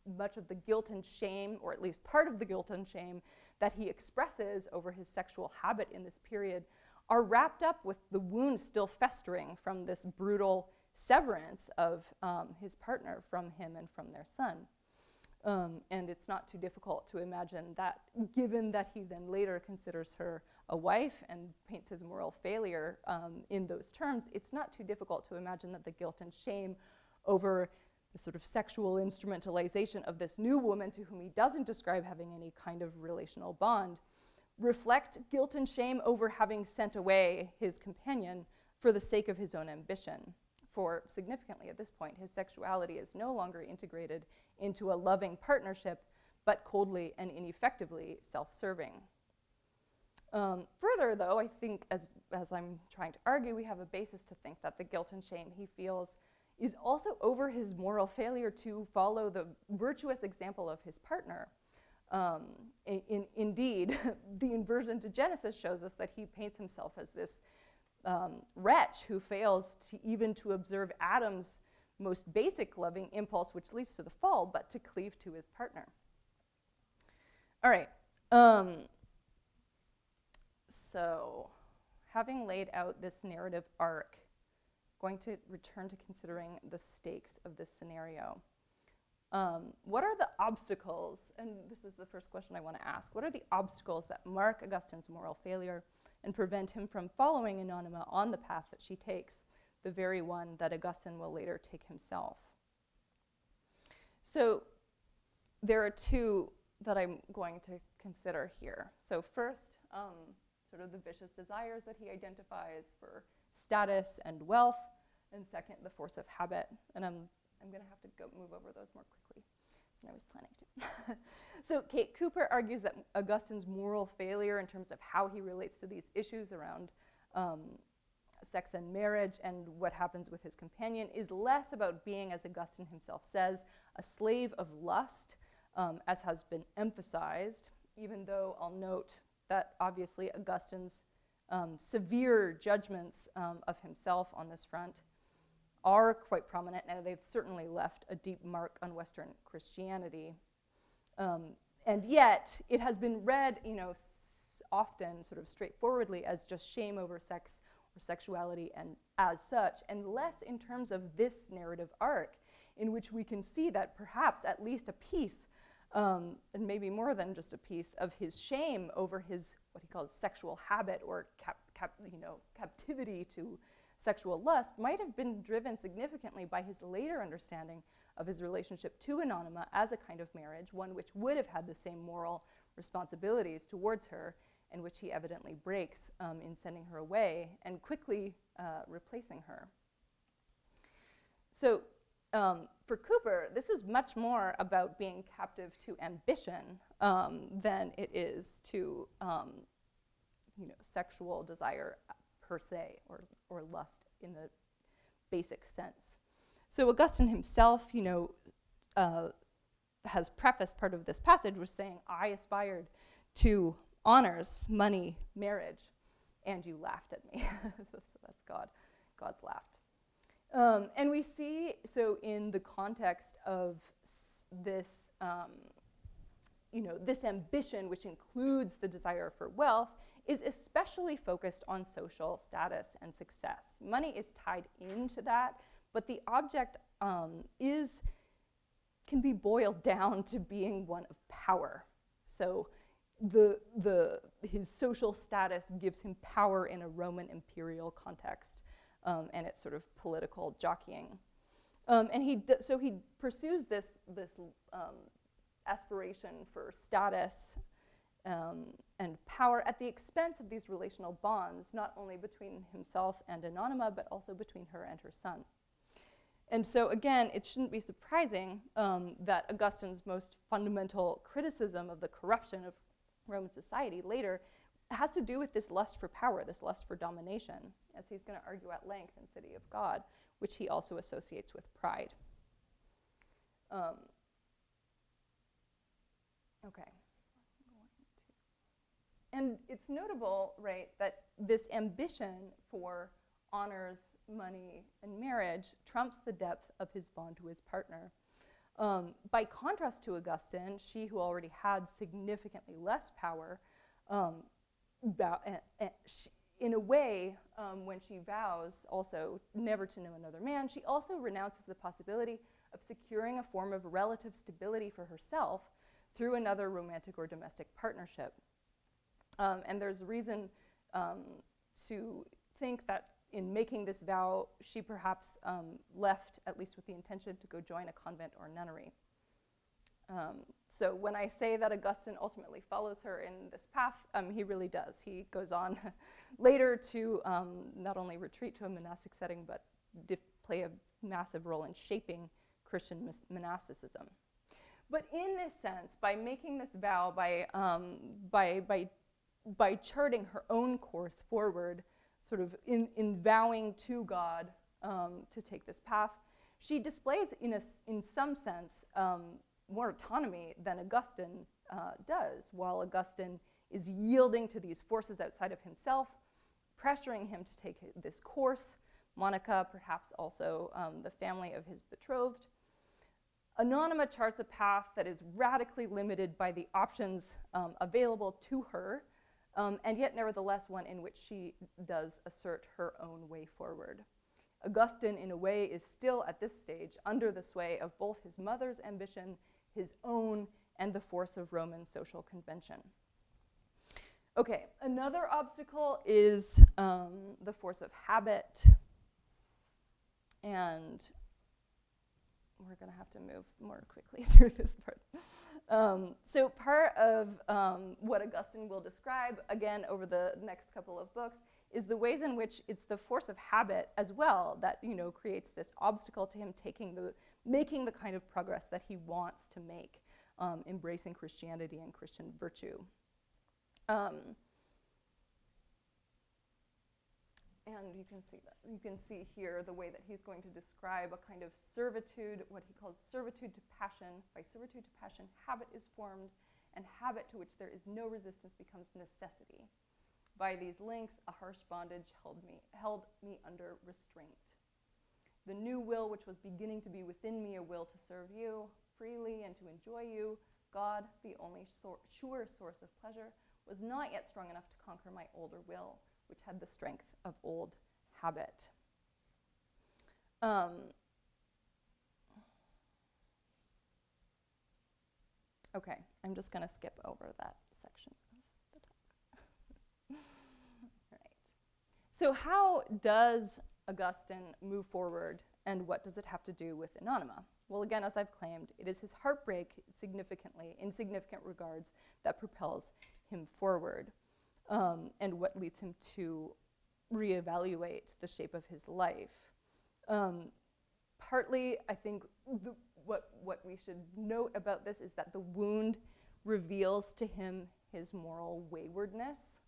much of the guilt and shame, or at least part of the guilt and shame that he expresses over his sexual habit in this period, are wrapped up with the wound still festering from this brutal severance of his partner from him and from their son. And it's not too difficult to imagine that, given that he then later considers her a wife and paints his moral failure in those terms, it's not too difficult to imagine that the guilt and shame over the sort of sexual instrumentalization of this new woman, to whom he doesn't describe having any kind of relational bond, reflect guilt and shame over having sent away his companion for the sake of his own ambition. For significantly at this point, his sexuality is no longer integrated into a loving partnership, but coldly and ineffectively self-serving. Further, though, I think, as I'm trying to argue, we have a basis to think that the guilt and shame he feels is also over his moral failure to follow the virtuous example of his partner. Indeed, the inversion to Genesis shows us that he paints himself as this wretch who fails even to observe Adam's most basic loving impulse, which leads to the fall, but to cleave to his partner. All right. So, having laid out this narrative arc, going to return to considering the stakes of this scenario. What are the obstacles, and this is the first question I want to ask, what are the obstacles that mark Augustine's moral failure and prevent him from following Anonyma on the path that she takes, the very one that Augustine will later take himself? So there are two that I'm going to consider here. So first, sort of the vicious desires that he identifies for status and wealth, and second, the force of habit. And I'm going to have to move over those more quickly than I was planning to. So Kate Cooper argues that Augustine's moral failure in terms of how he relates to these issues around sex and marriage and what happens with his companion is less about being, as Augustine himself says, a slave of lust, as has been emphasized, even though I'll note that obviously Augustine's severe judgments of himself on this front are quite prominent, and they've certainly left a deep mark on Western Christianity. And yet, it has been read, often sort of straightforwardly as just shame over sex or sexuality and as such, and less in terms of this narrative arc, in which we can see that perhaps at least a piece, and maybe more than just a piece, of his shame over his, what he calls sexual habit or captivity to sexual lust might have been driven significantly by his later understanding of his relationship to Anonyma as a kind of marriage, one which would have had the same moral responsibilities towards her, and which he evidently breaks in sending her away and quickly replacing her. So for Cooper, this is much more about being captive to ambition than it is to sexual desire per se, or lust in the basic sense. So Augustine himself, has prefaced part of this passage with saying, I aspired to honors, money, marriage, and you laughed at me. So that's God. God's laughed. And we see, so in the context of this, this ambition, which includes the desire for wealth, is especially focused on social status and success. Money is tied into that, but the object can be boiled down to being one of power. So his social status gives him power in a Roman imperial context, and it's sort of political jockeying. And he pursues this aspiration for status and power at the expense of these relational bonds, not only between himself and Anonyma, but also between her and her son. And so again, it shouldn't be surprising that Augustine's most fundamental criticism of the corruption of Roman society later has to do with this lust for power, this lust for domination, as he's going to argue at length in City of God, which he also associates with pride. Okay. And it's notable, right, that this ambition for honors, money, and marriage trumps the depth of his bond to his partner. By contrast to Augustine, she who already had significantly less power, in a way, when she vows also never to know another man, she also renounces the possibility of securing a form of relative stability for herself through another romantic or domestic partnership. And there's reason to think that in making this vow, she perhaps left, at least with the intention, to go join a convent or nunnery. So when I say that Augustine ultimately follows her in this path, he really does. He goes on later to not only retreat to a monastic setting, but play a massive role in shaping Christian monasticism. But in this sense, by making this vow, by charting her own course forward, sort of in vowing to God to take this path, she displays, in some sense, more autonomy than Augustine does, while Augustine is yielding to these forces outside of himself, pressuring him to take this course. Monica, perhaps also the family of his betrothed. Anonyma charts a path that is radically limited by the options available to her, and yet nevertheless one in which she does assert her own way forward. Augustine, in a way, is still at this stage under the sway of both his mother's ambition, his own, and the force of Roman social convention. Okay, another obstacle is the force of habit, and we're going to have to move more quickly through this part. So part of what Augustine will describe, again, over the next couple of books, is the ways in which it's the force of habit as well that, creates this obstacle to him making the kind of progress that he wants to make, embracing Christianity and Christian virtue. And you can see here the way that he's going to describe a kind of servitude, what he calls servitude to passion. By servitude to passion, habit is formed, and habit to which there is no resistance becomes necessity. By these links, a harsh bondage held me under restraint. The new will, which was beginning to be within me, a will to serve you freely and to enjoy you, God, the only sure source of pleasure, was not yet strong enough to conquer my older will, which had the strength of old habit. Okay, I'm just going to skip over that section of the talk. Right. So how does Augustine move forward, and what does it have to do with Anonyma? Well, again, as I've claimed, it is his heartbreak in significant regards, that propels him forward, and what leads him to reevaluate the shape of his life. Partly, I think what we should note about this is that the wound reveals to him his moral waywardness,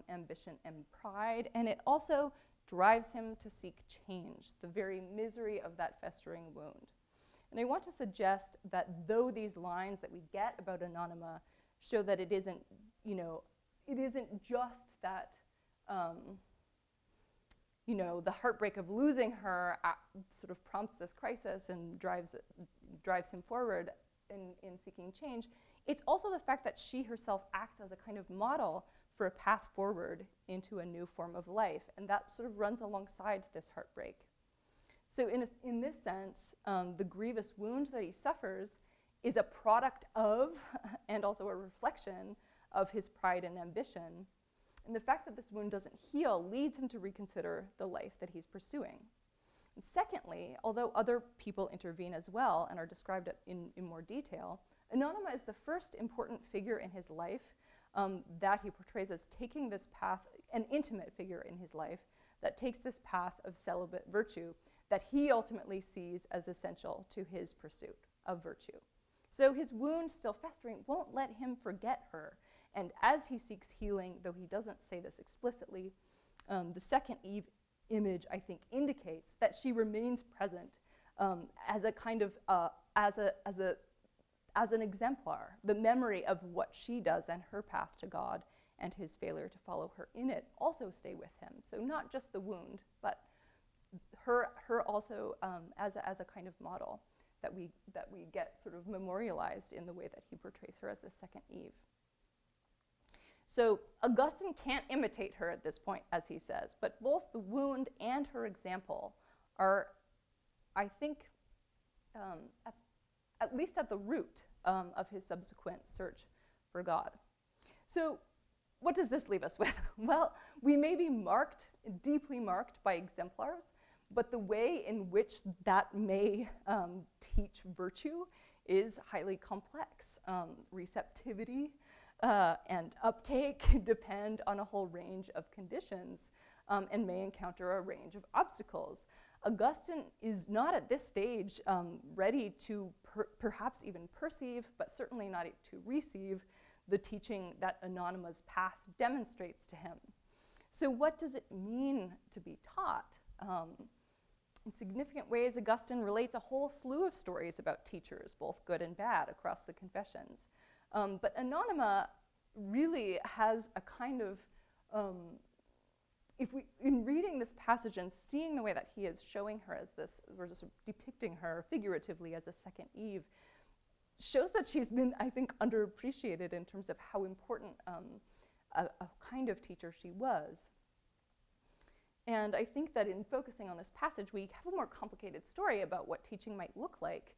ambition and pride, and it also drives him to seek change, the very misery of that festering wound. And I want to suggest that though these lines that we get about Anonyma show that it isn't just that, the heartbreak of losing her sort of prompts this crisis and drives him forward in seeking change. It's also the fact that she herself acts as a kind of model for a path forward into a new form of life, and that sort of runs alongside this heartbreak. So in this sense, the grievous wound that he suffers is a product of, and also a reflection of, his pride and ambition. And the fact that this wound doesn't heal leads him to reconsider the life that he's pursuing. And secondly, although other people intervene as well and are described in more detail, Anonyma is the first important figure in his life that he portrays as taking this path, an intimate figure in his life that takes this path of celibate virtue that he ultimately sees as essential to his pursuit of virtue. So his wound, still festering, won't let him forget her. And as he seeks healing, though he doesn't say this explicitly, the second Eve image, I think, indicates that she remains present as a kind of, as an exemplar, the memory of what she does and her path to God and his failure to follow her in it also stay with him. So not just the wound, but her also as a kind of model that we get sort of memorialized in the way that he portrays her as the second Eve. So Augustine can't imitate her at this point, as he says, but both the wound and her example are, I think, at least at the root of his subsequent search for God. So what does this leave us with? Well, we may be deeply marked by exemplars, but the way in which that may teach virtue is highly complex. Receptivity and uptake depend on a whole range of conditions and may encounter a range of obstacles. Augustine is not at this stage ready to perhaps even perceive, but certainly not to receive, the teaching that Anonyma's path demonstrates to him. So what does it mean to be taught? In significant ways, Augustine relates a whole slew of stories about teachers, both good and bad, across the Confessions. But Anonyma really has a kind of, in reading this passage and seeing the way that he is showing her as this, or just depicting her figuratively as a second Eve, shows that she's been, I think, underappreciated in terms of how important a kind of teacher she was. And I think that in focusing on this passage, we have a more complicated story about what teaching might look like,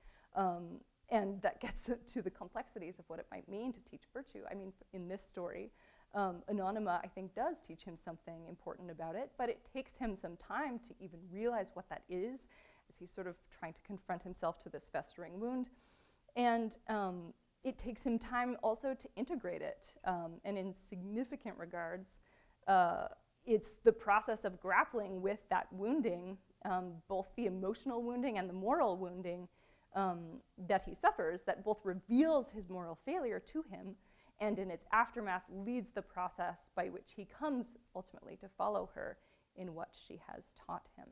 and that gets to the complexities of what it might mean to teach virtue. I mean, in this story, Anonyma, I think, does teach him something important about it, but it takes him some time to even realize what that is, as he's sort of trying to confront himself to this festering wound. And it takes him time also to integrate it. And in significant regards, it's the process of grappling with that wounding, both the emotional wounding and the moral wounding that he suffers, that both reveals his moral failure to him, and in its aftermath leads the process by which he comes ultimately to follow her in what she has taught him.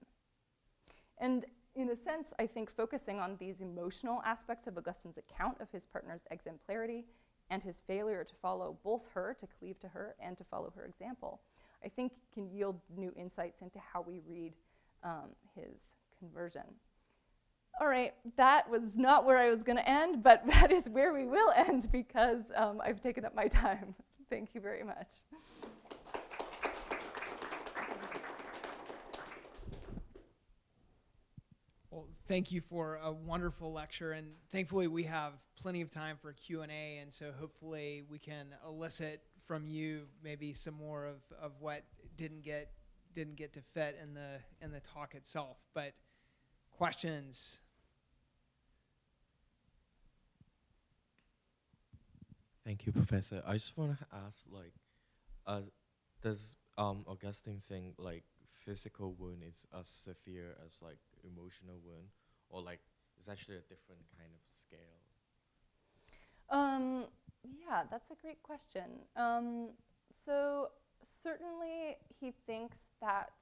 And in a sense, I think focusing on these emotional aspects of Augustine's account of his partner's exemplarity and his failure to follow both her, to cleave to her, and to follow her example, I think can yield new insights into how we read his conversion. All right, that was not where I was going to end, but that is where we will end because I've taken up my time. Thank you very much. Well, thank you for a wonderful lecture, and thankfully we have plenty of time for Q&A, and so hopefully we can elicit from you maybe some more of what didn't get didn't get to fit in the talk itself. But questions? Thank you, Professor. I just want to ask, does Augustine think like physical wound is as severe as like emotional wound, or like it's actually a different kind of scale? Yeah, that's a great question. So certainly he thinks that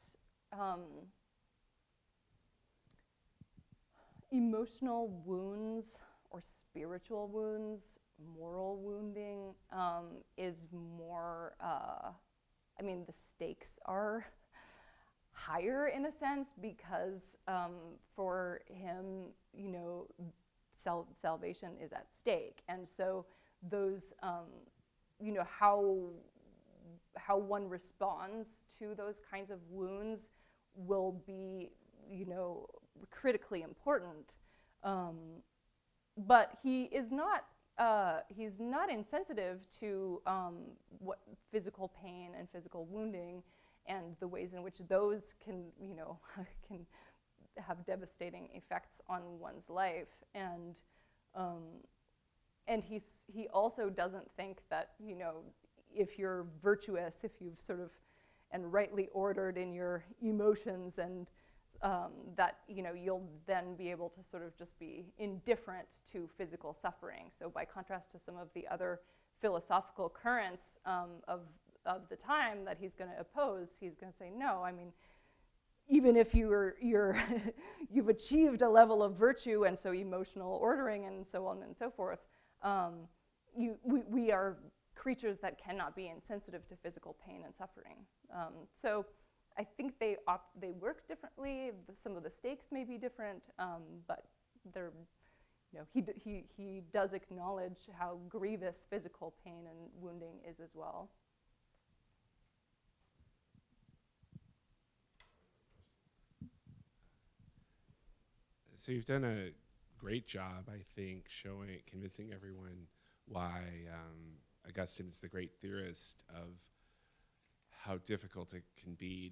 emotional wounds or spiritual wounds, moral wounding is more, the stakes are higher in a sense because for him, salvation is at stake. And so those, how one responds to those kinds of wounds will be, critically important. But he is not, he's not insensitive to what physical pain and physical wounding and the ways in which those can, can have devastating effects on one's life. And he also doesn't think that, if you're virtuous, if you've sort of and rightly ordered in your emotions, and that you'll then be able to sort of just be indifferent to physical suffering. So by contrast to some of the other philosophical currents of the time that he's going to oppose, he's going to say, no, even if you've achieved a level of virtue and so emotional ordering and so on and so forth, we are creatures that cannot be insensitive to physical pain and suffering. So I think they work differently. Some of the stakes may be different, but they're, he does acknowledge how grievous physical pain and wounding is as well. So you've done a great job, I think, convincing everyone why Augustine is the great theorist of how difficult it can be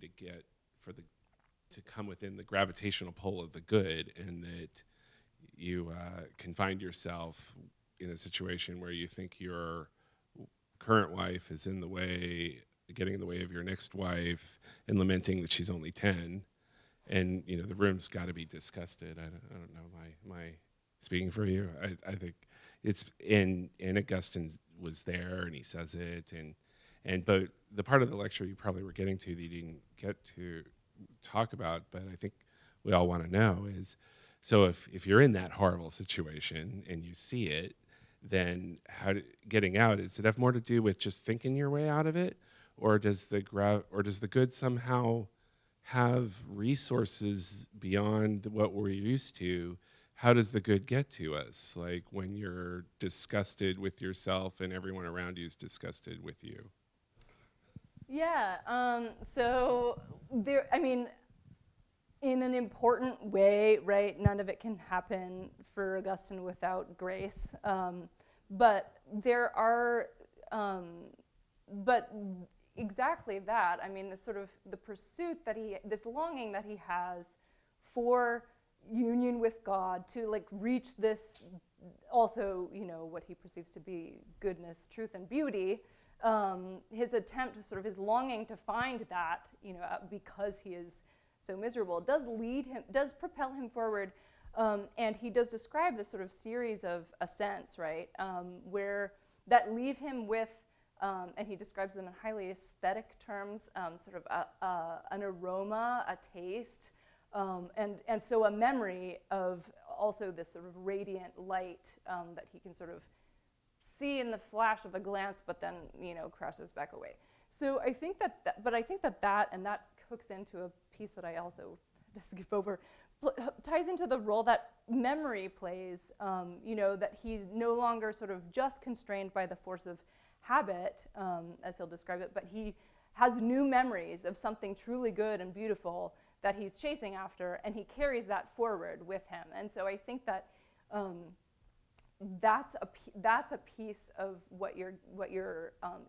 to come within the gravitational pull of the good, and that you can find yourself in a situation where you think your current wife is getting in the way of your next wife, and lamenting that she's only 10. And the room's got to be disgusted. I don't know. My speaking for you. I think it's and Augustine was there, and he says it, but the part of the lecture you probably were getting to that you didn't get to talk about, but I think we all want to know is, so if you're in that horrible situation and you see it, then getting out, does it have more to do with just thinking your way out of it, or does the good somehow have resources beyond what we're used to? How does the good get to us? Like when you're disgusted with yourself and everyone around you is disgusted with you. Yeah, so there, in an important way, right, none of it can happen for Augustine without grace. But there are, but exactly that, the pursuit this longing that he has for union with God, to reach this, also, what he perceives to be goodness, truth, and beauty. His attempt to his longing to find that, because he is so miserable, does propel him forward. And he does describe this sort of series of ascents, right, where that leave him with, and he describes them in highly aesthetic terms, an aroma, a taste, and so a memory of also this sort of radiant light that he can sort of see in the flash of a glance, but then crashes back away. So I think that hooks into a piece that I also had to skip over, ties into the role that memory plays. That he's no longer sort of just constrained by the force of habit, as he'll describe it, but he has new memories of something truly good and beautiful that he's chasing after, and he carries that forward with him. And so I think that that's a piece of what you're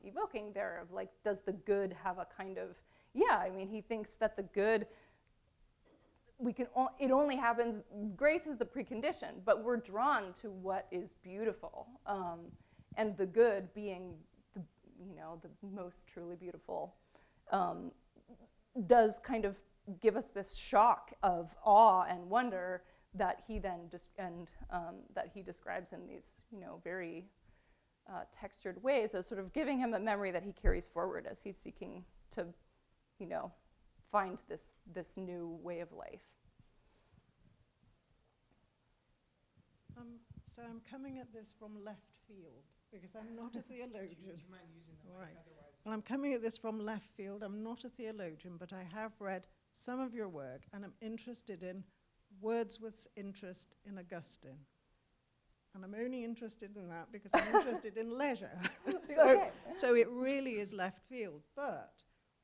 evoking there, of does the good have a kind of yeah, I mean, he thinks that the good, it only happens, grace is the precondition, but we're drawn to what is beautiful, and the good being the most truly beautiful, does kind of give us this shock of awe and wonder that he then that he describes in these very textured ways as sort of giving him a memory that he carries forward as he's seeking to find this new way of life. So I'm coming at this from left field because I'm not a theologian. Do you mind using the mic? Right. Otherwise, Well, I'm coming at this from left field. I'm not a theologian, but I have read some of your work, and I'm interested in Wordsworth's interest in Augustine. And I'm only interested in that because I'm interested in leisure. So it really is left field. But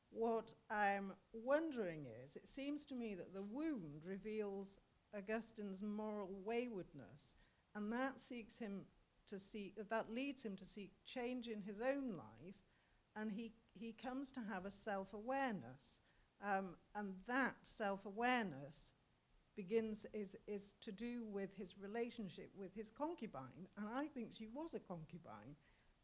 what I'm wondering is, it seems to me that the wound reveals Augustine's moral waywardness, and that leads him to seek change in his own life, and he comes to have a self-awareness, and that self-awareness is to do with his relationship with his concubine, and I think she was a concubine,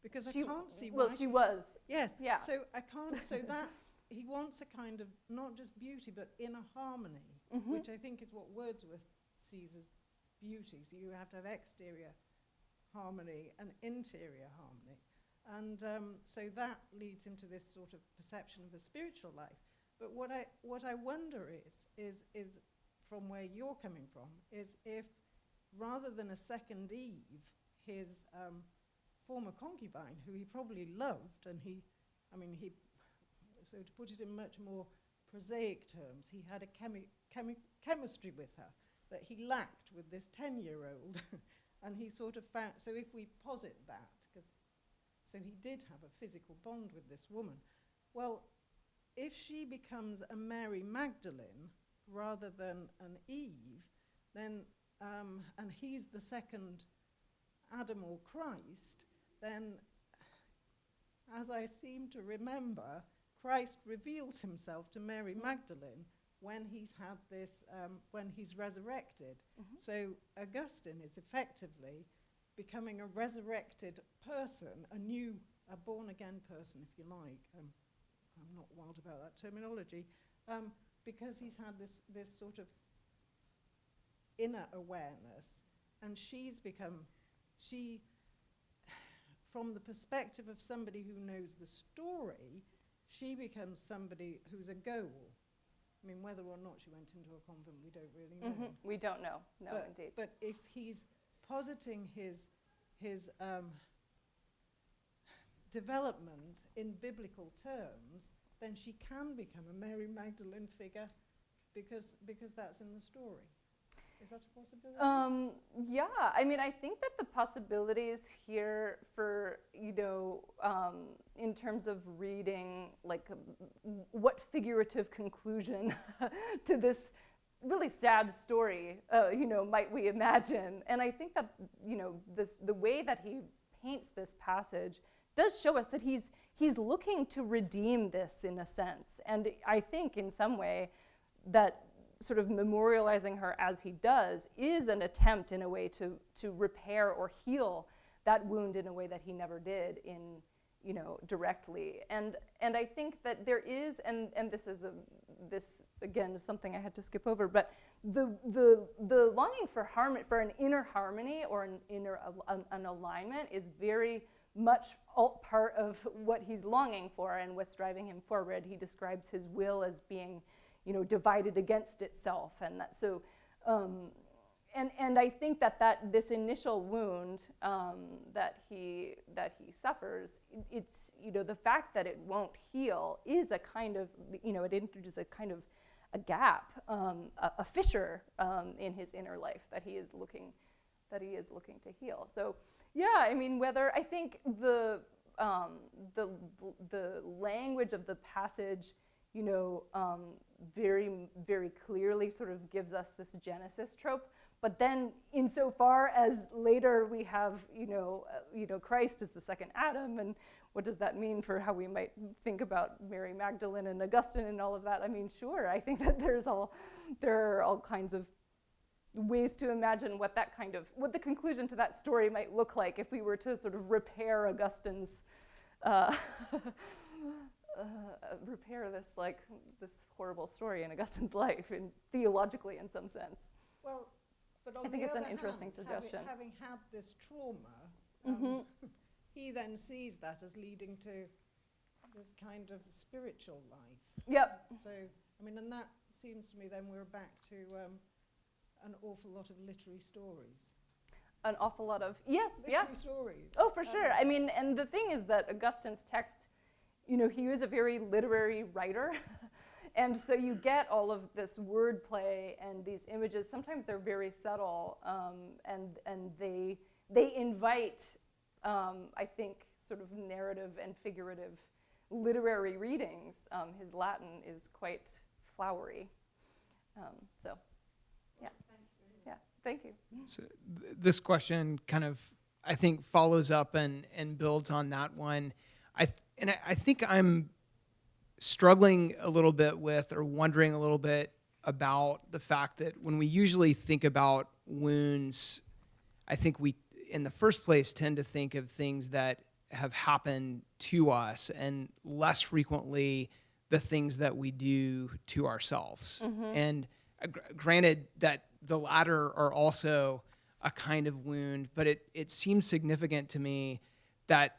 because I can't see why. Well, she was. Yes. Yeah. So I can't. So that he wants a kind of not just beauty, but inner harmony, which I think is what Wordsworth sees as beauty. So you have to have exterior harmony and interior harmony, and so that leads him to this sort of perception of a spiritual life. But what I wonder is from where you're coming from, is if rather than a second Eve, his former concubine, who he probably loved, and so to put it in much more prosaic terms, he had a chemistry with her that he lacked with this 10-year-old, and he sort of found, so if we posit that, so he did have a physical bond with this woman, well, if she becomes a Mary Magdalene rather than an Eve, then, and he's the second Adam or Christ, then, as I seem to remember, Christ reveals himself to Mary Magdalene when he's had this, when he's resurrected. So Augustine is effectively becoming a resurrected person, a born-again person, if you like. I'm not wild about that terminology, because he's had this sort of inner awareness, and from the perspective of somebody who knows the story, she becomes somebody who's a goal. I mean, whether or not she went into a convent, we don't really know. We don't know, no, indeed. But if he's positing his development in biblical terms, then she can become a Mary Magdalene figure because that's in the story. Is that a possibility? Yeah, I mean, I think that the possibilities here for, in terms of reading, like, what figurative conclusion to this really sad story, might we imagine? And I think that, the way that he paints this passage does show us that he's looking to redeem this in a sense. And I think in some way that sort of memorializing her as he does is an attempt in a way to repair or heal that wound in a way that he never did directly. And I think that there is, and this again is something I had to skip over, but the longing for an inner harmony or an alignment is very much part of what he's longing for and what's driving him forward. He describes his will as being, divided against itself, and that so. And I think that this initial wound that he suffers, it's the fact that it won't heal is a kind of it introduces a kind of a gap, a fissure in his inner life that he is looking to heal. So yeah, I mean, I think the language of the passage, very, very clearly sort of gives us this Genesis trope. But then, insofar as later we have, Christ as the second Adam, and what does that mean for how we might think about Mary Magdalene and Augustine and all of that? I mean, sure, I think that there are all kinds of ways to imagine what the conclusion to that story might look like if we were to sort of repair Augustine's, repair this horrible story in Augustine's life, theologically in some sense. Well, but on I think the it's an other interesting hand, suggestion. Having had this trauma, he then sees that as leading to this kind of spiritual life. Yep. So, I mean, and that seems to me then we're back to an awful lot of literary stories. An awful lot of, yes, Literary stories. Oh, for sure. I mean, and the thing is that Augustine's text, he was a very literary writer. And so you get all of this wordplay and these images. Sometimes they're very subtle, and they invite, I think, sort of narrative and figurative literary readings. His Latin is quite flowery. So, yeah. Yeah, thank you. So this question kind of, I think, follows up and builds on that one. I think I'm struggling a little bit with, or wondering a little bit about the fact that when we usually think about wounds, I think we, in the first place, tend to think of things that have happened to us, and less frequently the things that we do to ourselves. And granted that the latter are also a kind of wound, but it seems significant to me that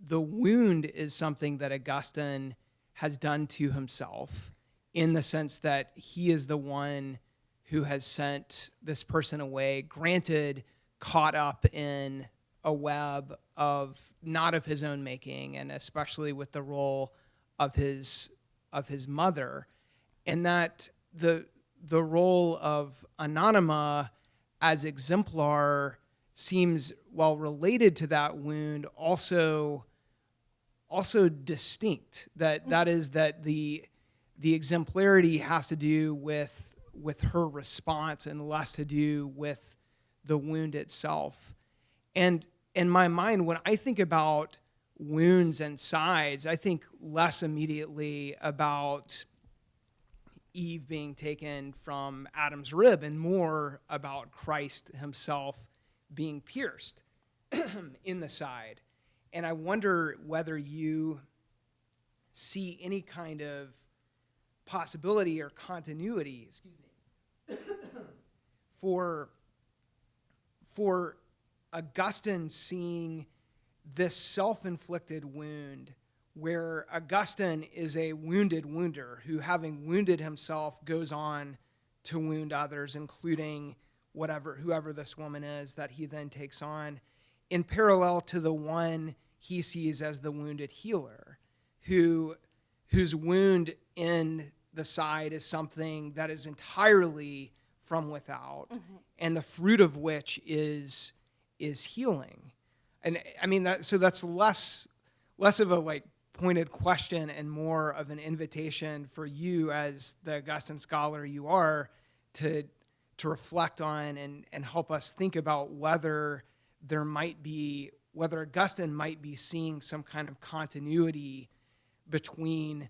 the wound is something that Augustine has done to himself, in the sense that he is the one who has sent this person away, granted caught up in a web of not of his own making, and especially with the role of his mother, and that the role of Anonyma as exemplar seems, while related to that wound, also distinct. That is that the exemplarity has to do with her response and less to do with the wound itself. And in my mind, when I think about wounds and sides, I think less immediately about Eve being taken from Adam's rib, and more about Christ himself being pierced in the side. And I wonder whether you see any kind of possibility or continuity, for Augustine seeing this self-inflicted wound, where Augustine is a wounded wounder who, having wounded himself, goes on to wound others, including whoever this woman is that he then takes on, in parallel to the one he sees as the wounded healer, whose wound in the side is something that is entirely from without, and the fruit of which is healing. And I mean, that's less of a pointed question and more of an invitation for you, as the Augustine scholar you are, to reflect on and help us think about whether Augustine might be seeing some kind of continuity between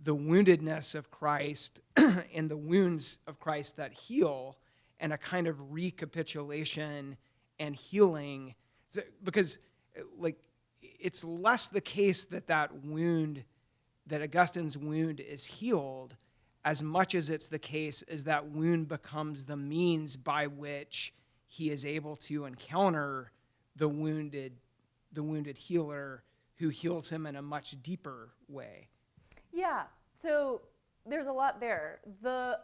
the woundedness of Christ and the wounds of Christ that heal, and a kind of recapitulation and healing. Because it's less the case that wound, that Augustine's wound is healed, as much as it's the case as that wound becomes the means by which he is able to encounter the wounded healer, who heals him in a much deeper way. Yeah, so there's a lot there. So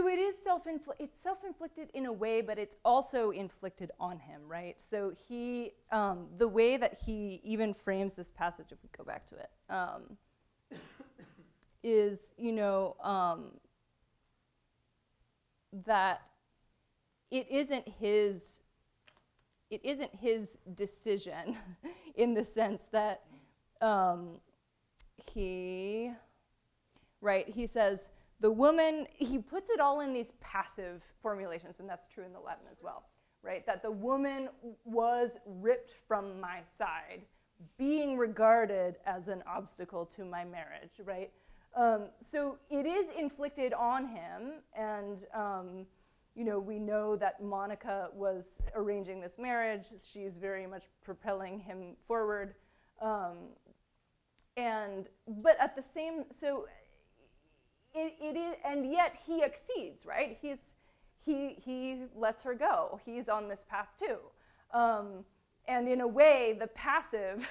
it is it's self-inflicted in a way, but it's also inflicted on him, right? So he, the way that he even frames this passage, if we go back to it, is, that it isn't his decision, in the sense that he says, the woman, he puts it all in these passive formulations, and that's true in the Latin as well, right? That the woman was ripped from my side being regarded as an obstacle to my marriage, right? So it is inflicted on him, and we know that Monica was arranging this marriage. She's very much propelling him forward, but at the same, so it is, and yet he exceeds, right? He lets her go. He's on this path too, and in a way, the passive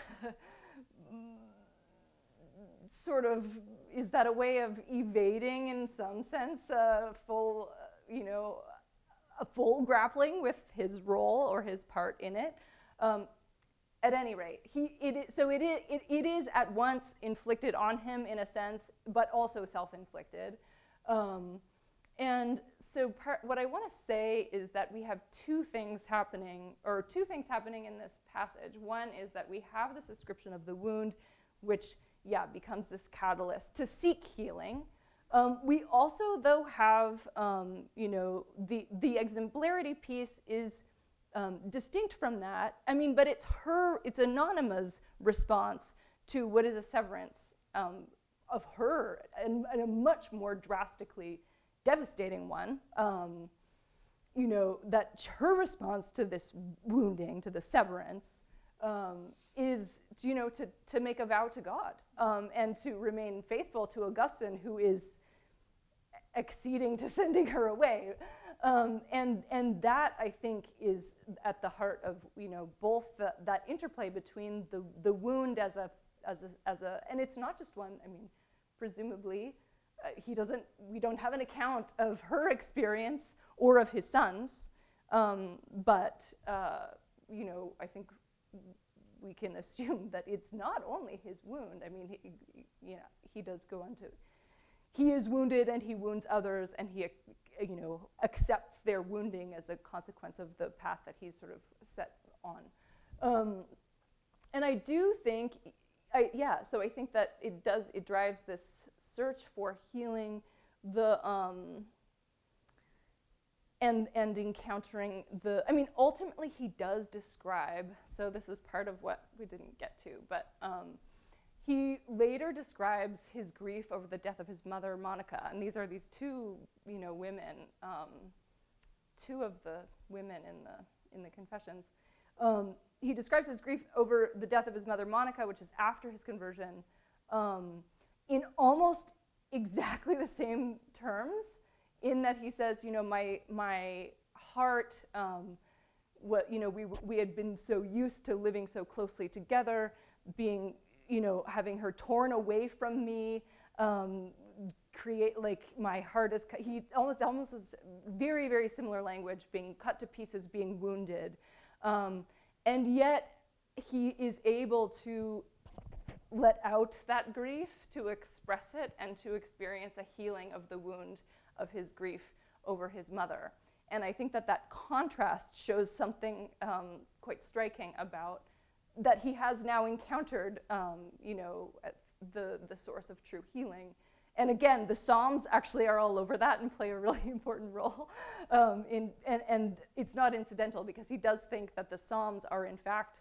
sort of, is that a way of evading, in some sense, a full grappling with his role or his part in it? At any rate, it is at once inflicted on him in a sense, but also self-inflicted. And so what I want to say is that we have two things happening in this passage. One is that we have this description of the wound, which, becomes this catalyst to seek healing. We also, though, have, the exemplarity piece is distinct from that. I mean, but it's Anonyma's response to what is a severance of her, and a much more drastically devastating one. That her response to this wounding, to the severance, is to make a vow to God, and to remain faithful to Augustine, who is acceding to sending her away. And that, I think, is at the heart of both that interplay between the wound as a and it's not just one. I mean, presumably, we don't have an account of her experience or of his son's, but I think we can assume that it's not only his wound. I mean, he does go on to, he is wounded and he wounds others, and he accepts their wounding as a consequence of the path that he's sort of set on. And I do think, so I think that it drives this search for healing, and encountering ultimately he does describe, so this is part of what we didn't get to, but he later describes his grief over the death of his mother, Monica, and these are these two, women, two of the women in the Confessions. He describes his grief over the death of his mother, Monica, which is after his conversion, in almost exactly the same terms, in that he says, my heart, we had been so used to living so closely together, being, having her torn away from me, create, like, my heart is cut. He almost is very, very similar language, being cut to pieces, being wounded. And yet he is able to let out that grief, to express it, and to experience a healing of the wound of his grief over his mother. And I think that contrast shows something quite striking about that he has now encountered, the source of true healing. And again, the Psalms actually are all over that and play a really important role. And it's not incidental, because he does think that the Psalms are, in fact,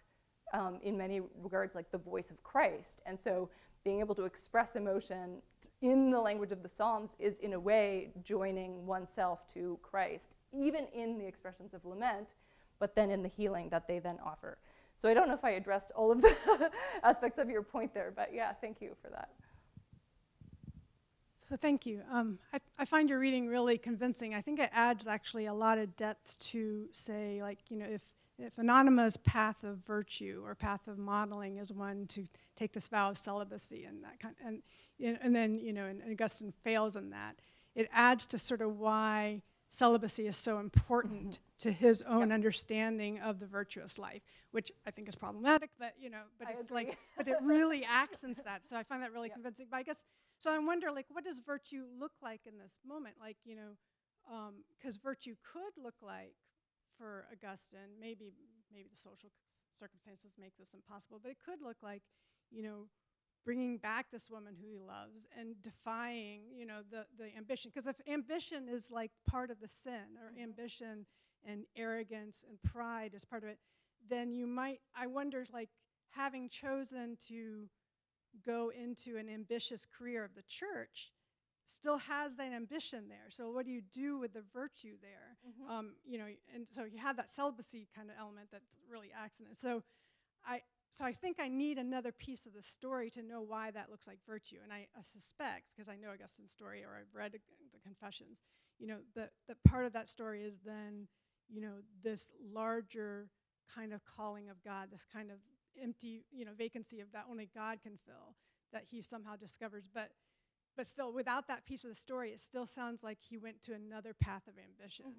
in many regards, like the voice of Christ. And so being able to express emotion in the language of the Psalms is, in a way, joining oneself to Christ, even in the expressions of lament, but then in the healing that they then offer. So I don't know if I addressed all of the aspects of your point there, but thank you for that. So thank you. I find your reading really convincing. I think it adds actually a lot of depth to say, like, if Anonyma's path of virtue or path of modeling is one to take this vow of celibacy and that kind, and then and Augustine fails in that, it adds to sort of why celibacy is so important to his own understanding of the virtuous life, which I think is problematic, but but it really accents that. So I find that really convincing. But I guess, so I wonder, like, what does virtue look like in this moment? Like, because virtue could look like, for Augustine, maybe the social circumstances make this impossible, but it could look like, bringing back this woman who he loves and defying, the ambition. Because if ambition is like part of the sin, or ambition and arrogance and pride is part of it, then I wonder, like, having chosen to go into an ambitious career of the church, still has that ambition there. So what do you do with the virtue there? And so you have that celibacy kind of element that really acts in it. So I think I need another piece of the story to know why that looks like virtue. And I suspect, because I know Augustine's story or I've read the Confessions, that part of that story is then, this larger kind of calling of God, this kind of empty, vacancy of that only God can fill, that he somehow discovers. But still, without that piece of the story, it still sounds like he went to another path of ambition.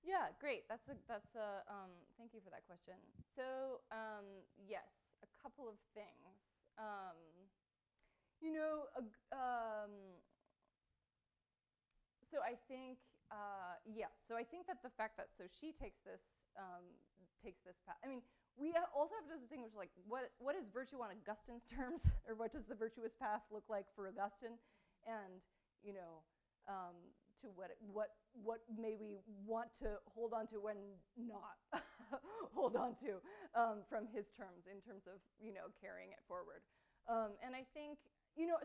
Yeah, great. That's a thank you for that question. So, yes, a couple of things. So I think, so I think that the fact that, she takes this path. I mean, we also have to distinguish, like, what is virtue on Augustine's terms, or what does the virtuous path look like for Augustine, and, to what may we want to hold on to when not hold on to from his terms, in terms of, carrying it forward. And I think,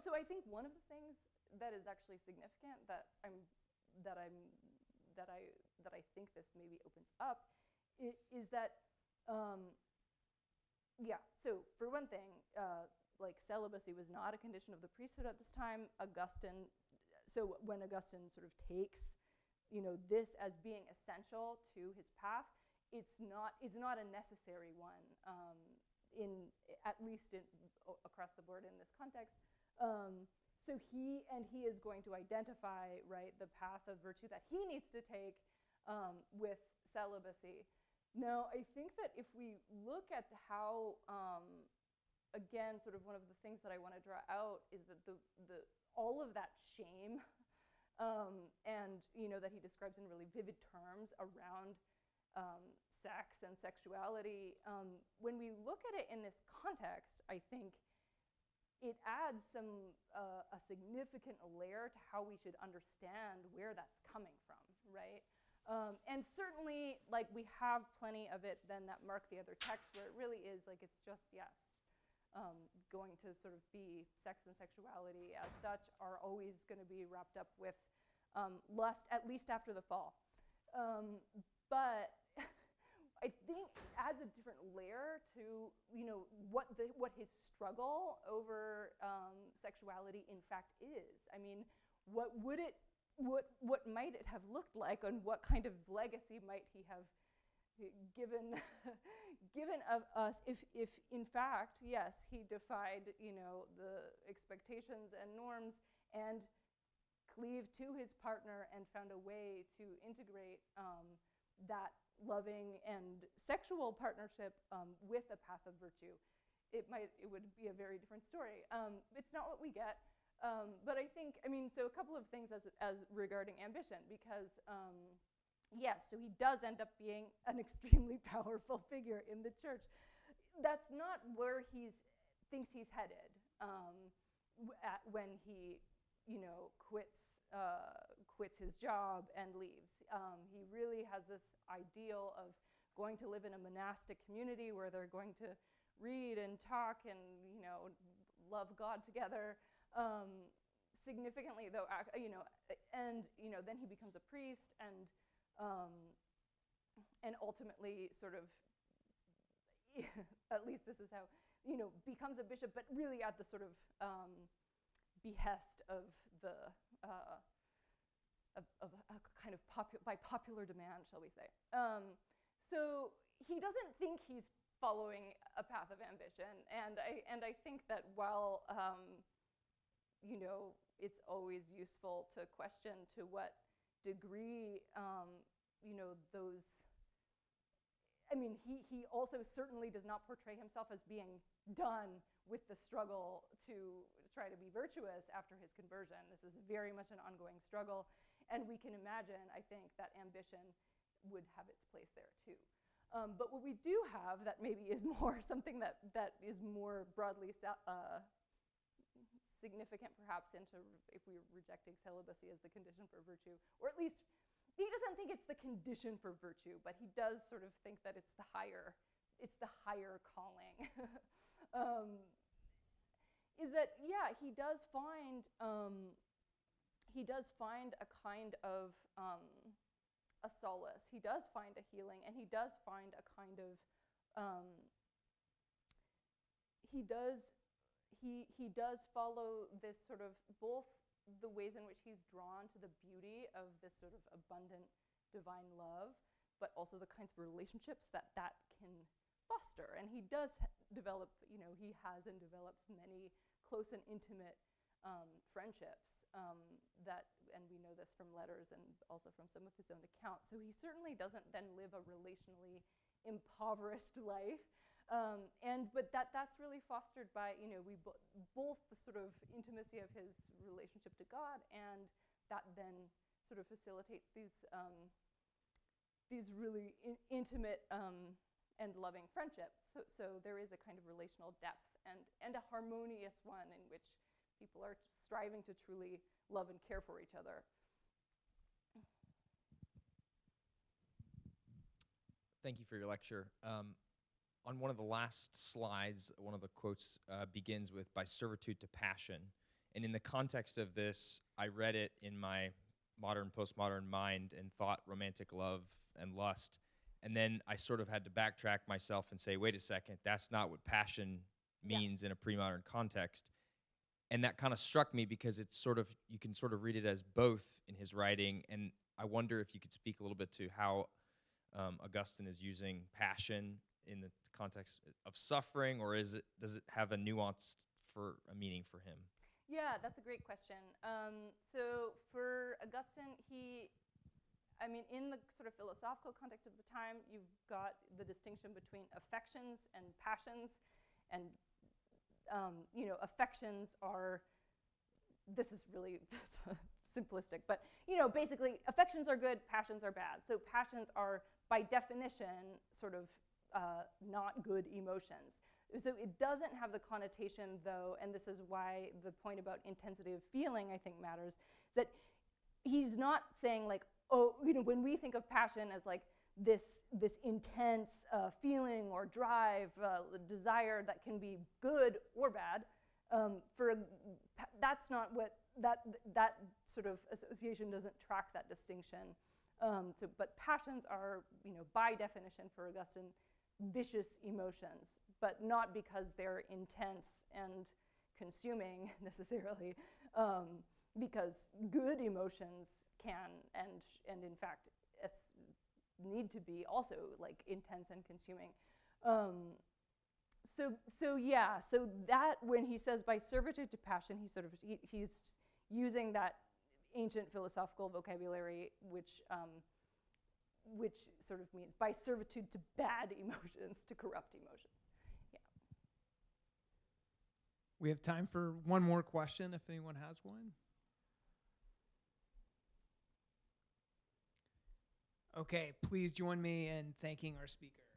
so I think one of the things that is actually significant that I think this maybe opens up is that, so for one thing, like, celibacy was not a condition of the priesthood at this time. So when Augustine sort of takes, this as being essential to his path, it's not a necessary one, at least across the board in this context. So he is going to identify, right, the path of virtue that he needs to take with celibacy. Now, I think that if we look at how, again, sort of one of the things that I want to draw out is that all of that shame, and that he describes in really vivid terms around sex and sexuality. When we look at it in this context, I think it adds a significant layer to how we should understand where that's coming from, right? And certainly, like, we have plenty of it then that mark the other texts where it really is like, it's just, yes, going to sort of be sex and sexuality as such are always going to be wrapped up with lust, at least after the fall. But I think it adds a different layer to, what his struggle over sexuality in fact is. I mean, what might it have looked like, and what kind of legacy might he have given of us if in fact, yes, he defied, the expectations and norms and cleaved to his partner and found a way to integrate that loving and sexual partnership with a path of virtue. It would be a very different story. It's not what we get, but I think, so a couple of things as regarding ambition, because yes, so he does end up being an extremely powerful figure in the church. That's not where he thinks he's headed when he, quits his job and leaves. He really has this ideal of going to live in a monastic community where they're going to read and talk and, love God together. Significantly, though, and then he becomes a priest and ultimately sort of, at least this is how, becomes a bishop, but really at the sort of behest of the of a kind of by popular demand, shall we say. So he doesn't think he's following a path of ambition, and I think that while it's always useful to question to what degree those. He also certainly does not portray himself as being done with the struggle to try to be virtuous after his conversion. This is very much an ongoing struggle, and we can imagine, I think, that ambition would have its place there too. But what we do have that maybe is more something that is more broadly significant, perhaps, into if we're rejecting celibacy as the condition for virtue, or at least he doesn't think it's the condition for virtue, but he does sort of think that it's the higher, it's the higher calling. Is that, yeah, he does find a kind of a solace. He does find a healing, and he does find a kind of he does follow this sort of both the ways in which he's drawn to the beauty of this sort of abundant divine love, but also the kinds of relationships that can foster. And he does develop, he has and develops many close and intimate friendships and we know this from letters and also from some of his own accounts. So he certainly doesn't then live a relationally impoverished life. But that's really fostered by, both the sort of intimacy of his relationship to God, and that then sort of facilitates these really intimate and loving friendships. So there is a kind of relational depth and a harmonious one in which people are striving to truly love and care for each other. Thank you for your lecture. On one of the last slides, one of the quotes begins with, "by servitude to passion." And in the context of this, I read it in my modern, postmodern mind and thought romantic love and lust. And then I sort of had to backtrack myself and say, wait a second, that's not what passion means in a pre-modern context. And that kind of struck me because it's sort of, you can sort of read it as both in his writing. And I wonder if you could speak a little bit to how Augustine is using passion in the context of suffering, or does it have a nuance for a meaning for him? Yeah, that's a great question. So for Augustine, in the sort of philosophical context of the time, you've got the distinction between affections and passions, and affections are, this is really simplistic, but basically affections are good, passions are bad. So passions are by definition sort of not good emotions. So it doesn't have the connotation, though, and this is why the point about intensity of feeling, I think, matters, that he's not saying like, oh, when we think of passion as like this intense feeling or drive, desire that can be good or bad, that's not what, that sort of association doesn't track that distinction. But passions are, by definition for Augustine, vicious emotions, but not because they're intense and consuming necessarily, because good emotions can and in fact need to be also like intense and consuming. So that when he says by servitude to passion, he's using that ancient philosophical vocabulary, which sort of means by servitude to bad emotions, to corrupt emotions. Yeah. We have time for one more question if anyone has one. Okay, please join me in thanking our speaker.